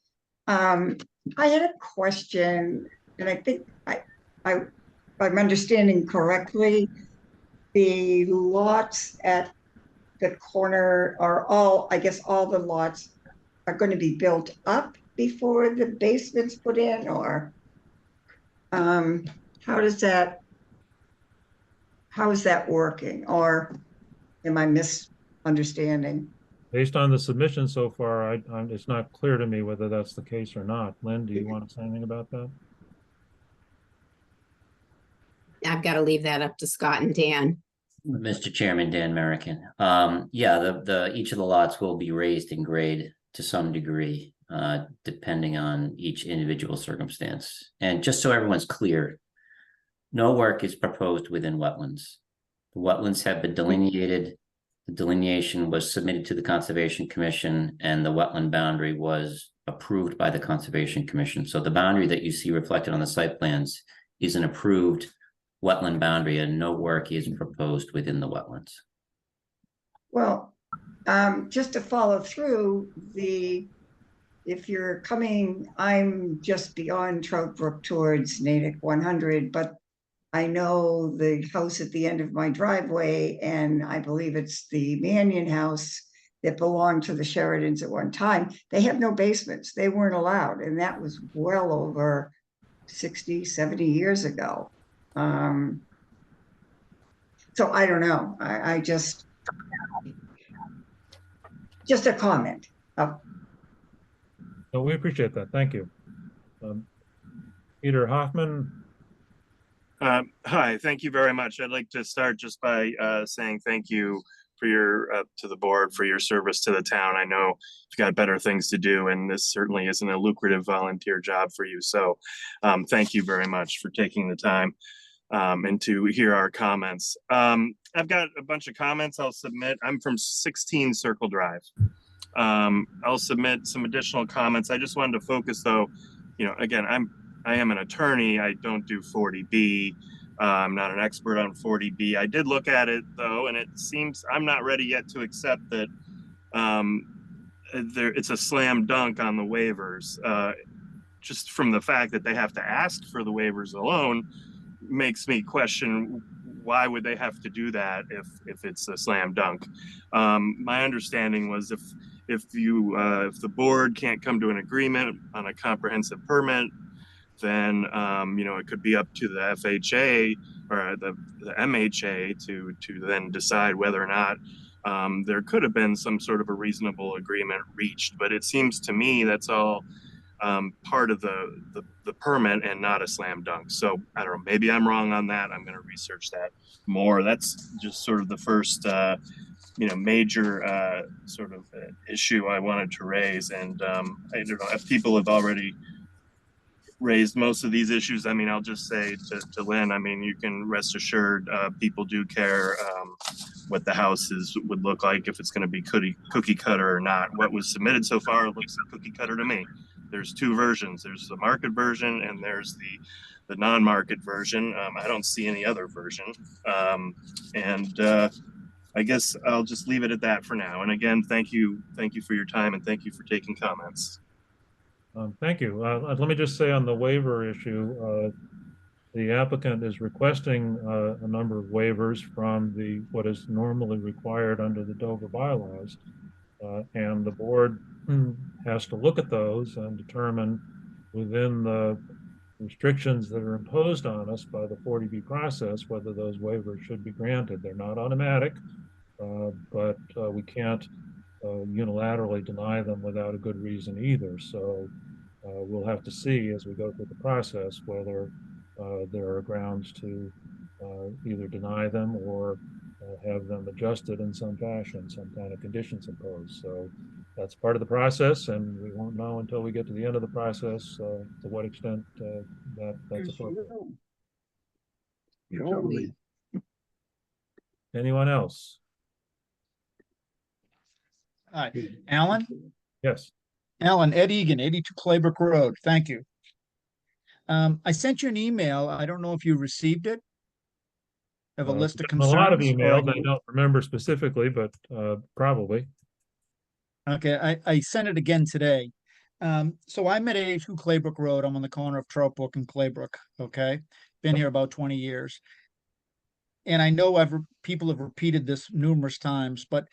I had a question, and I think I'm understanding correctly. The lots at the corner are all, I guess all the lots are going to be built up before the basement's put in, or how is that working, or am I misunderstanding? Based on the submission so far, it's not clear to me whether that's the case or not. Lynn, do you want to say anything about that? I've got to leave that up to Scott and Dan. Mr. Chairman, Dan Merrickin. Yeah, each of the lots will be raised in grade to some degree, depending on each individual circumstance. And just so everyone's clear, no work is proposed within wetlands. The wetlands have been delineated. The delineation was submitted to the Conservation Commission, and the wetland boundary was approved by the Conservation Commission. So the boundary that you see reflected on the site plans is an approved wetland boundary, and no work is proposed within the wetlands. Well, just to follow through, if you're coming, I'm just beyond Trout Brook towards Natick 100, but I know the house at the end of my driveway, and I believe it's the Mannion house that belonged to the Sheridans at one time. They have no basements. They weren't allowed, and that was well over 60, 70 years ago. So I don't know. I just a comment. No, we appreciate that. Thank you. Peter Hoffman. Hi, thank you very much. I'd like to start just by saying thank you for your to the board for your service to the town. I know you've got better things to do, and this certainly isn't a lucrative volunteer job for you. So thank you very much for taking the time and to hear our comments. I've got a bunch of comments I'll submit. I'm from 16 Circle Drive. I'll submit some additional comments. I just wanted to focus though, again, I am an attorney. I don't do 40B. I'm not an expert on 40B. I did look at it though, and it seems I'm not ready yet to accept that it's a slam dunk on the waivers. Just from the fact that they have to ask for the waivers alone makes me question why would they have to do that if it's a slam dunk. My understanding was if the board can't come to an agreement on a comprehensive permit, then it could be up to the FHA or the MHA to then decide whether or not there could have been some sort of a reasonable agreement reached. But it seems to me that's all part of the permit and not a slam dunk. So I don't know, maybe I'm wrong on that. I'm going to research that more. That's just sort of the first major sort of issue I wanted to raise. And I don't know if people have already raised most of these issues. I mean, I'll just say to Lynn, I mean, you can rest assured people do care what the houses would look like, if it's going to be cookie cutter or not. What was submitted so far looks cookie cutter to me. There's two versions. There's the market version and there's the non-market version. I don't see any other version. I guess I'll just leave it at that for now. And again, thank you for your time and thank you for taking comments. Thank you. Let me just say on the waiver issue, the applicant is requesting a number of waivers from what is normally required under the Dover bylaws. And the board has to look at those and determine within the restrictions that are imposed on us by the 40B process whether those waivers should be granted. They're not automatic, but we can't unilaterally deny them without a good reason either. So we'll have to see as we go through the process whether there are grounds to either deny them or have them adjusted in some fashion, some kind of conditions imposed. So that's part of the process, and we won't know until we get to the end of the process to what extent that's appropriate. Totally. Anyone else? Hi, Alan? Yes. Alan, Ed Egan, 82 Claybrook Road. Thank you. I sent you an email. I don't know if you received it. I have a list of concerns. A lot of emails. I don't remember specifically, but probably. Okay, I sent it again today. So I'm at 82 Claybrook Road. I'm on the corner of Troutbrook and Claybrook. Okay, been here about 20 years. And I know people have repeated this numerous times, but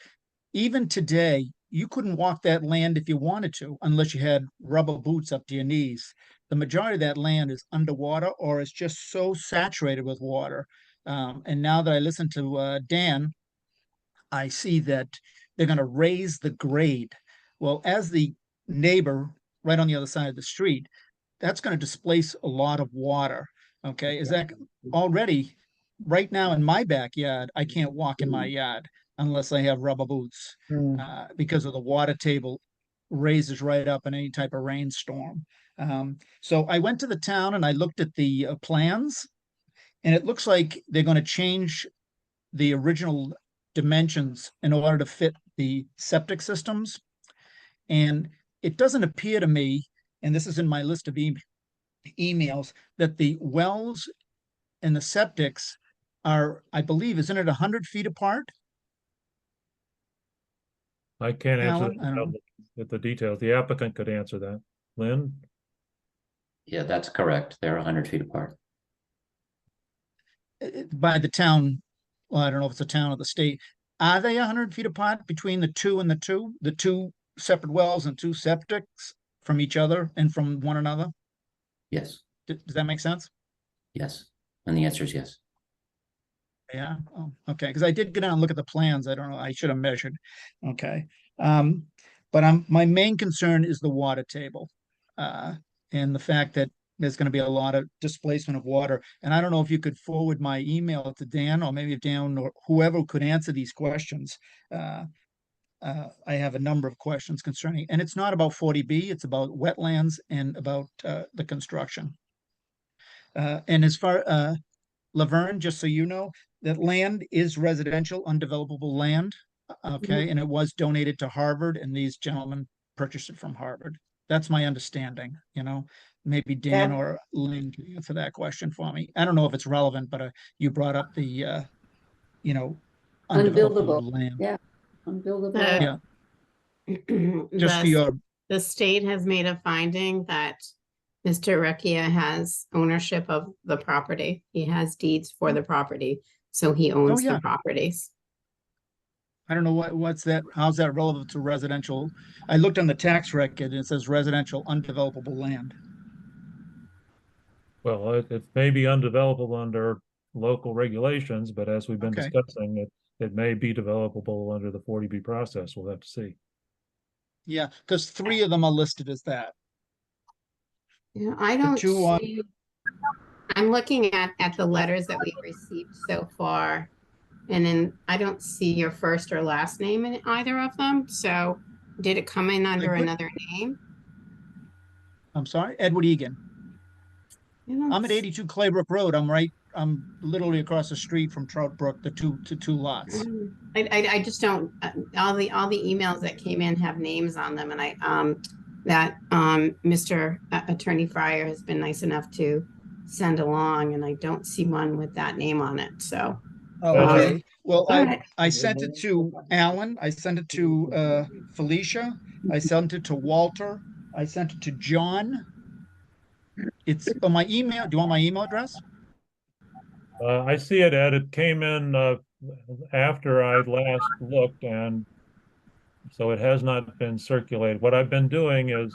even today, you couldn't walk that land if you wanted to, unless you had rubber boots up to your knees. The majority of that land is underwater or it's just so saturated with water. And now that I listen to Dan, I see that they're going to raise the grade. Well, as the neighbor right on the other side of the street, that's going to displace a lot of water. Okay, is that already right now in my backyard? I can't walk in my yard unless I have rubber boots because of the water table raises right up in any type of rainstorm. So I went to the town and I looked at the plans, and it looks like they're going to change the original dimensions in order to fit the septic systems. And it doesn't appear to me, and this is in my list of emails, that the wells and the septics are, I believe, isn't it 100 feet apart? I can't answer Alan, the details. The applicant could answer that. Lynn? Yeah, that's correct. They're 100 feet apart. By the town, well, I don't know if it's a town or the state. Are they 100 feet apart between the two separate wells and two septics from each other and from one another? Yes. Does that make sense? Yes. And the answer is yes. Yeah. Oh, okay. Because I did get out and look at the plans. I don't know. I should have measured. Okay. But my main concern is the water table, and the fact that there's going to be a lot of displacement of water. And I don't know if you could forward my email to Dan, or maybe if Dan or whoever could answer these questions. I have a number of questions concerning, and it's not about 40B. It's about wetlands and about the construction. And as far Laverne, just so you know, that land is residential, undevelopable land. Okay, and it was donated to Harvard, and these gentlemen purchased it from Harvard. That's my understanding. Maybe Dan or Lynn can answer that question for me. I don't know if it's relevant, but you brought up the, unbuildable land. Yeah, unbuildable. Yeah. Just for your. The state has made a finding that Mr. Recchia has ownership of the property. He has deeds for the property, so he owns the properties. I don't know what's that. How's that relevant to residential? I looked on the tax record and it says residential undevelopable land. Well, it may be undevelopable under local regulations, but as we've been discussing, it may be developable under the 40B process. We'll have to see. Yeah, because 3 of them are listed as that. Yeah, I don't see. I'm looking at the letters that we've received so far, and then I don't see your first or last name in either of them. So did it come in under another name? I'm sorry, Edward Egan. I'm at 82 Claybrook Road. I'm literally across the street from Trout Brook, the two lots. I just don't, all the emails that came in have names on them, and Mr. Attorney Fryer has been nice enough to send along, and I don't see one with that name on it, so. Okay, well, all right. I sent it to Alan, I sent it to Felicia, I sent it to Walter, I sent it to John. It's on my email. Do you want my email address? I see it, Ed. It came in after I last looked, and so it has not been circulated. What I've been doing is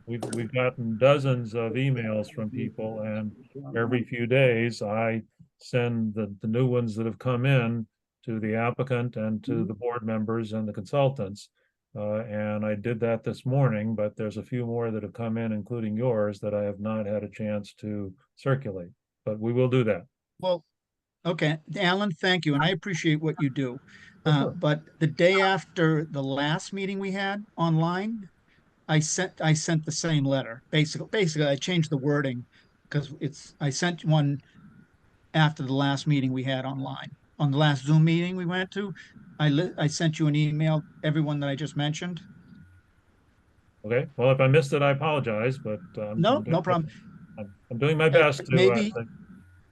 we've gotten dozens of emails from people, and every few days I send the new ones that have come in to the applicant and to the board members and the consultants. And I did that this morning, but there's a few more that have come in, including yours, that I have not had a chance to circulate. But we will do that. Well, okay, Alan, thank you, and I appreciate what you do. But the day after the last meeting we had online, I sent the same letter. Basically, I changed the wording because I sent one after the last meeting we had online. On the last Zoom meeting we went to, I sent you an email, everyone that I just mentioned. Okay, well, if I missed it, I apologize, but no problem. I'm doing my best to maybe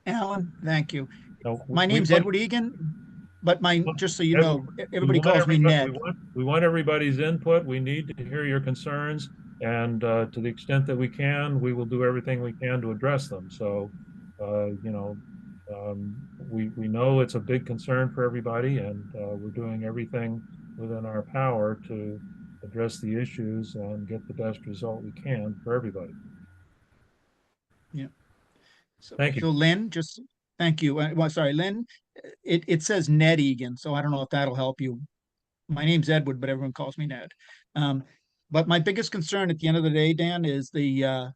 Alan, thank you. No, my name's Edward Egan, but just so you know, everybody calls me Ned. We want everybody's input. We need to hear your concerns, and to the extent that we can, we will do everything we can to address them. So, we know it's a big concern for everybody, and we're doing everything within our power to address the issues and get the best result we can for everybody. Yeah. So, thank you. So Lynn, thank you. Well, sorry, Lynn, it says Ned Egan, so I don't know if that'll help you. My name's Edward, but everyone calls me Ned. But my biggest concern at the end of the day, Dan, is the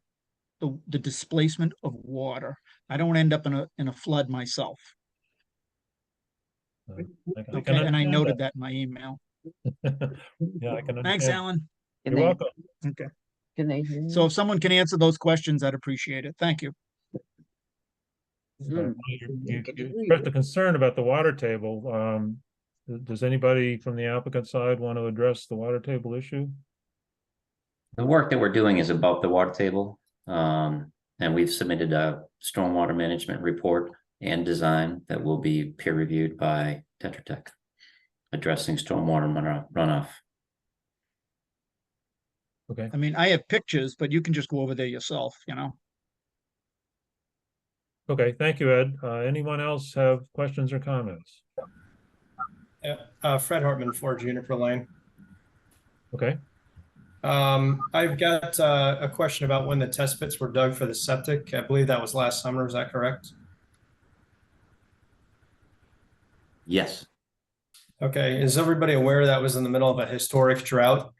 displacement of water. I don't want to end up in a flood myself. Okay, and I noted that in my email. Yeah, I can understand. Thanks, Alan. You're welcome. Okay. Can they hear me? So if someone can answer those questions, I'd appreciate it. Thank you. You expressed a concern about the water table. Does anybody from the applicant side want to address the water table issue? The work that we're doing is above the water table. And we've submitted a stormwater management report and design that will be peer reviewed by Tetra Tech, addressing stormwater runoff. Okay. I mean, I have pictures, but you can just go over there yourself, Okay, thank you, Ed. Anyone else have questions or comments? Fred Hartman, 4 Juniper Lane. Okay. I've got a question about when the test pits were dug for the septic. I believe that was last summer. Is that correct? Yes. Okay. Is everybody aware that was in the middle of a historic drought?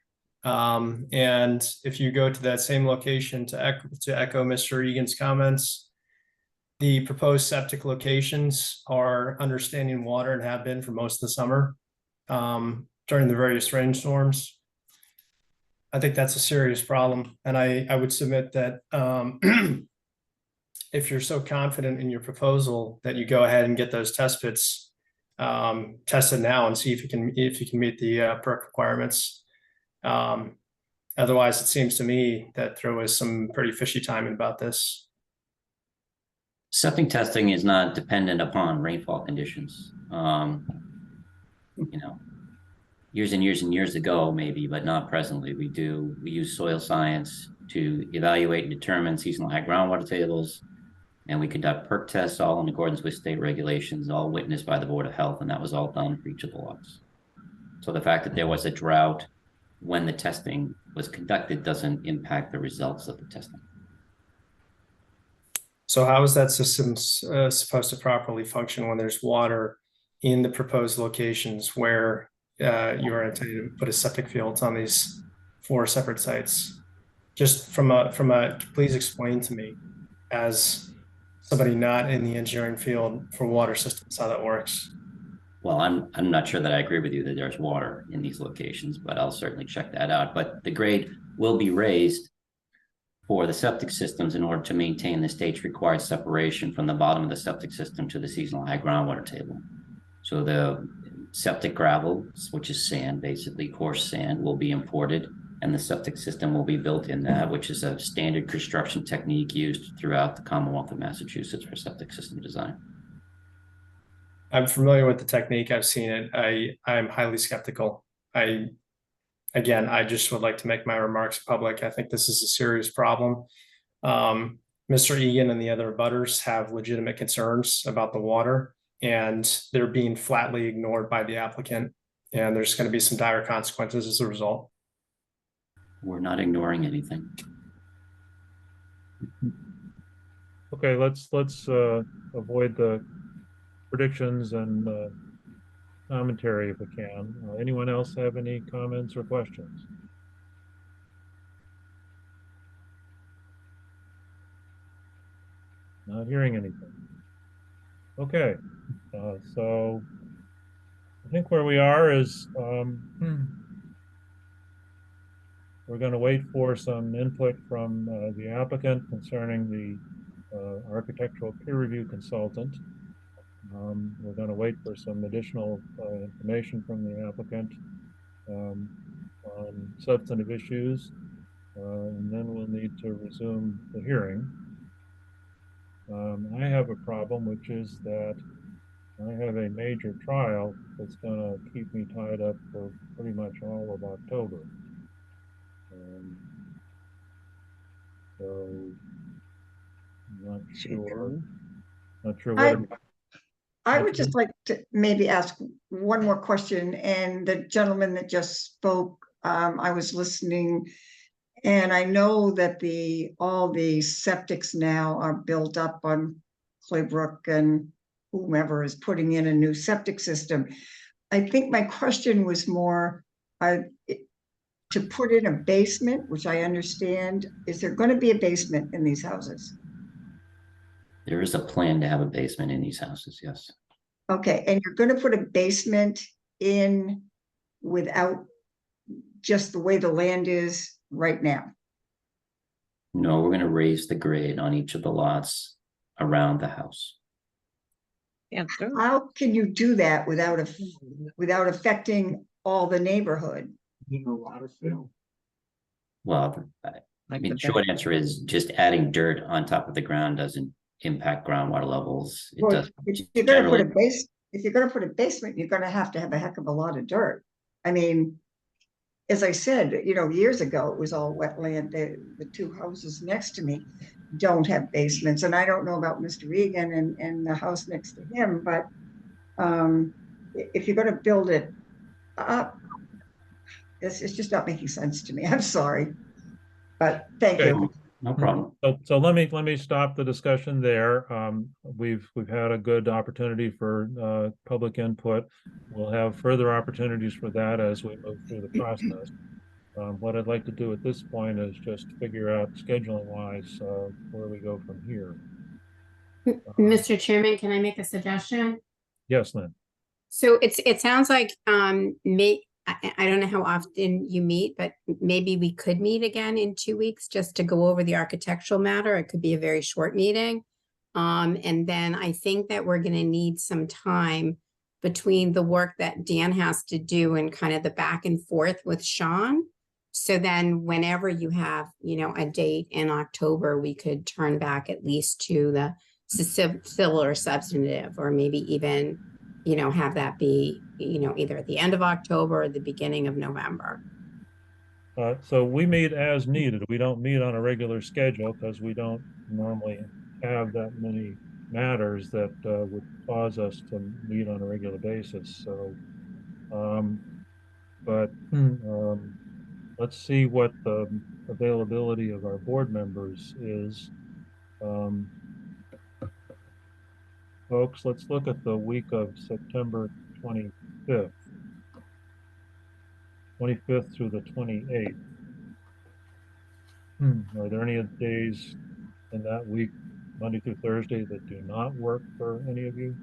And if you go to that same location to echo Mr. Egan's comments, the proposed septic locations are understanding water and have been for most of the summer during the various rainstorms. I think that's a serious problem. And I would submit that if you're so confident in your proposal that you go ahead and get those test pits tested now and see if you can meet the PERC requirements. Otherwise, it seems to me that there was some pretty fishy timing about this. Septic testing is not dependent upon rainfall conditions. Years and years and years ago, maybe, but not presently. We use soil science to evaluate and determine seasonal high groundwater tables, and we conduct PERC tests all in accordance with state regulations, all witnessed by the Board of Health, and that was all done for each of the lots. So the fact that there was a drought when the testing was conducted doesn't impact the results of the testing. So how is that system supposed to properly function when there's water in the proposed locations where you are intending to put a septic field on these 4 separate sites? Just please explain to me, as somebody not in the engineering field for water systems, how that works. Well, I'm not sure that I agree with you that there's water in these locations, but I'll certainly check that out. But the grade will be raised for the septic systems in order to maintain the state's required separation from the bottom of the septic system to the seasonal high groundwater table. So the septic gravel, which is sand, basically coarse sand, will be imported, and the septic system will be built in that, which is a standard construction technique used throughout the Commonwealth of Massachusetts for septic system design. I'm familiar with the technique. I've seen it. I'm highly skeptical. Again, I just would like to make my remarks public. I think this is a serious problem. Mr. Egan and the other abutters have legitimate concerns about the water, and they're being flatly ignored by the applicant. And there's going to be some dire consequences as a result. We're not ignoring anything. Okay, let's avoid the predictions and commentary if we can. Anyone else have any comments or questions? Not hearing anything. Okay, so I think where we are is we're going to wait for some input from the applicant concerning the architectural peer review consultant. We're going to wait for some additional information from the applicant on substantive issues, and then we'll need to resume the hearing. I have a problem, which is that I have a major trial that's going to keep me tied up for pretty much all of October. So I'm not sure what. I would just like to maybe ask one more question, and the gentleman that just spoke, I was listening, and I know that all the septics now are built up on Claybrook, and whomever is putting in a new septic system. I think my question was more to put in a basement, which I understand. Is there going to be a basement in these houses? There is a plan to have a basement in these houses, yes. Okay, and you're going to put a basement in without just the way the land is right now? No, we're going to raise the grade on each of the lots around the house. How can you do that without affecting all the neighborhood? Well, I mean, short answer is just adding dirt on top of the ground doesn't impact groundwater levels. It does. If you're going to put a basement, you're going to have a heck of a lot of dirt. I mean, as I said, years ago, it was all wetland. The two houses next to me don't have basements, and I don't know about Mr. Egan and the house next to him, but if you're going to build it up, it's just not making sense to me. I'm sorry, but thank you. No problem. So let me stop the discussion there. We've had a good opportunity for public input. We'll have further opportunities for that as we move through the process. What I'd like to do at this point is just figure out scheduling wise where we go from here. Mr. Chairman, can I make a suggestion? Yes, Lynn. So it sounds like I don't know how often you meet, but maybe we could meet again in 2 weeks just to go over the architectural matter. It could be a very short meeting. And then I think that we're going to need some time between the work that Dan has to do and kind of the back and forth with Sean. So then whenever you have, a date in October, we could turn back at least to the civil or substantive, or maybe even have that be, either at the end of October or the beginning of November. So we meet as needed. We don't meet on a regular schedule because we don't normally have that many matters that would cause us to meet on a regular basis. So, let's see what the availability of our board members is. Folks, let's look at the week of September 25th. 25th through the 28th. Are there any days in that week, Monday through Thursday, that do not work for any of you?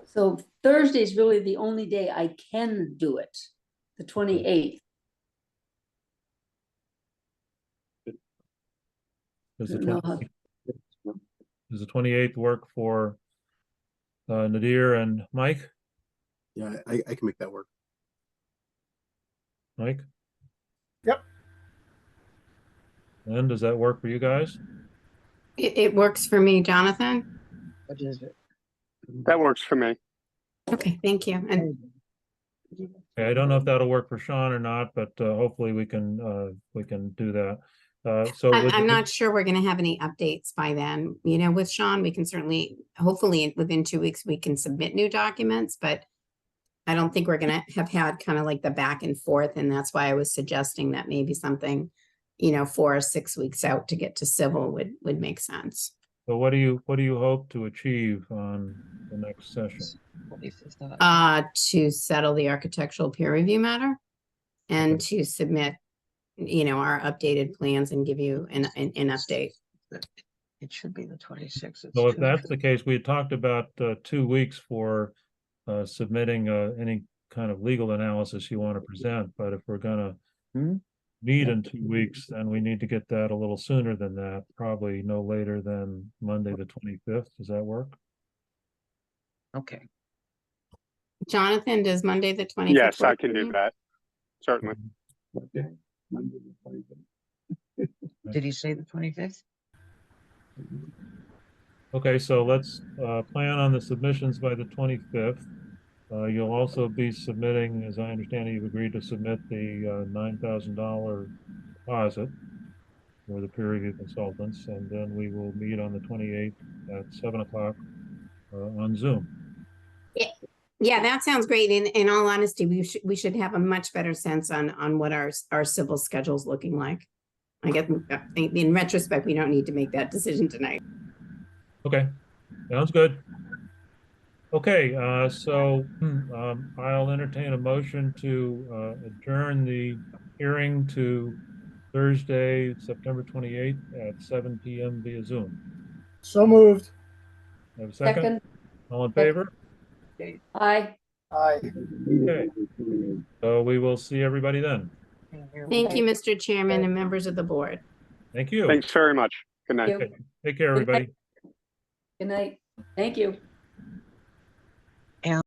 So Thursday is really the only day I can do it, the 28th. Does the No. 20 does the 28th work for Nadir and Mike? Yeah, I can make that work. Mike? Yep. And does that work for you guys? It works for me, Jonathan. What is it? That works for me. Okay, thank you. And Okay, I don't know if that'll work for Sean or not, but hopefully we can do that. So with I'm the- not sure we're gonna have any updates by then. You know, with Sean, we can certainly, hopefully within 2 weeks, we can submit new documents, but I don't think we're gonna have had kind of like the back and forth, and that's why I was suggesting that maybe something, 4 or 6 weeks out to get to civil would make sense. So what do you hope to achieve on the next session? To settle the architectural peer review matter and to submit, our updated plans and give you an update. It should be the 26th. It's So if Tuesday. that's the case, we had talked about 2 weeks for submitting any kind of legal analysis you want to present, but if we're gonna meet in 2 weeks, then we need to get that a little sooner than that, probably no later than Monday, the 25th. Does that work? Okay. Jonathan, does Monday the 25th? Yes, I work can for do you? that. Certainly. Did he say the 25th? Okay, so let's plan on the submissions by the 25th. You'll also be submitting, as I understand it, you've agreed to submit the $9,000 deposit for the peer review consultants, and then we will meet on the 28th at 7 o'clock on Zoom. Yeah, that sounds great. In all honesty, we should have a much better sense on what our civil schedule's looking like. I guess in retrospect, we don't need to make that decision tonight. Okay, sounds good. Okay, so I'll entertain a motion to adjourn the hearing to Thursday, September 28th at 7 p.m. via Zoom. So moved. Have a second? All in favor? Aye. Aye. Okay, so we will see everybody then. Thank you, Mr. Chairman and members of the board. Thank you. Thanks very much. Good night. Okay, take care, everybody. Good night. Thank you.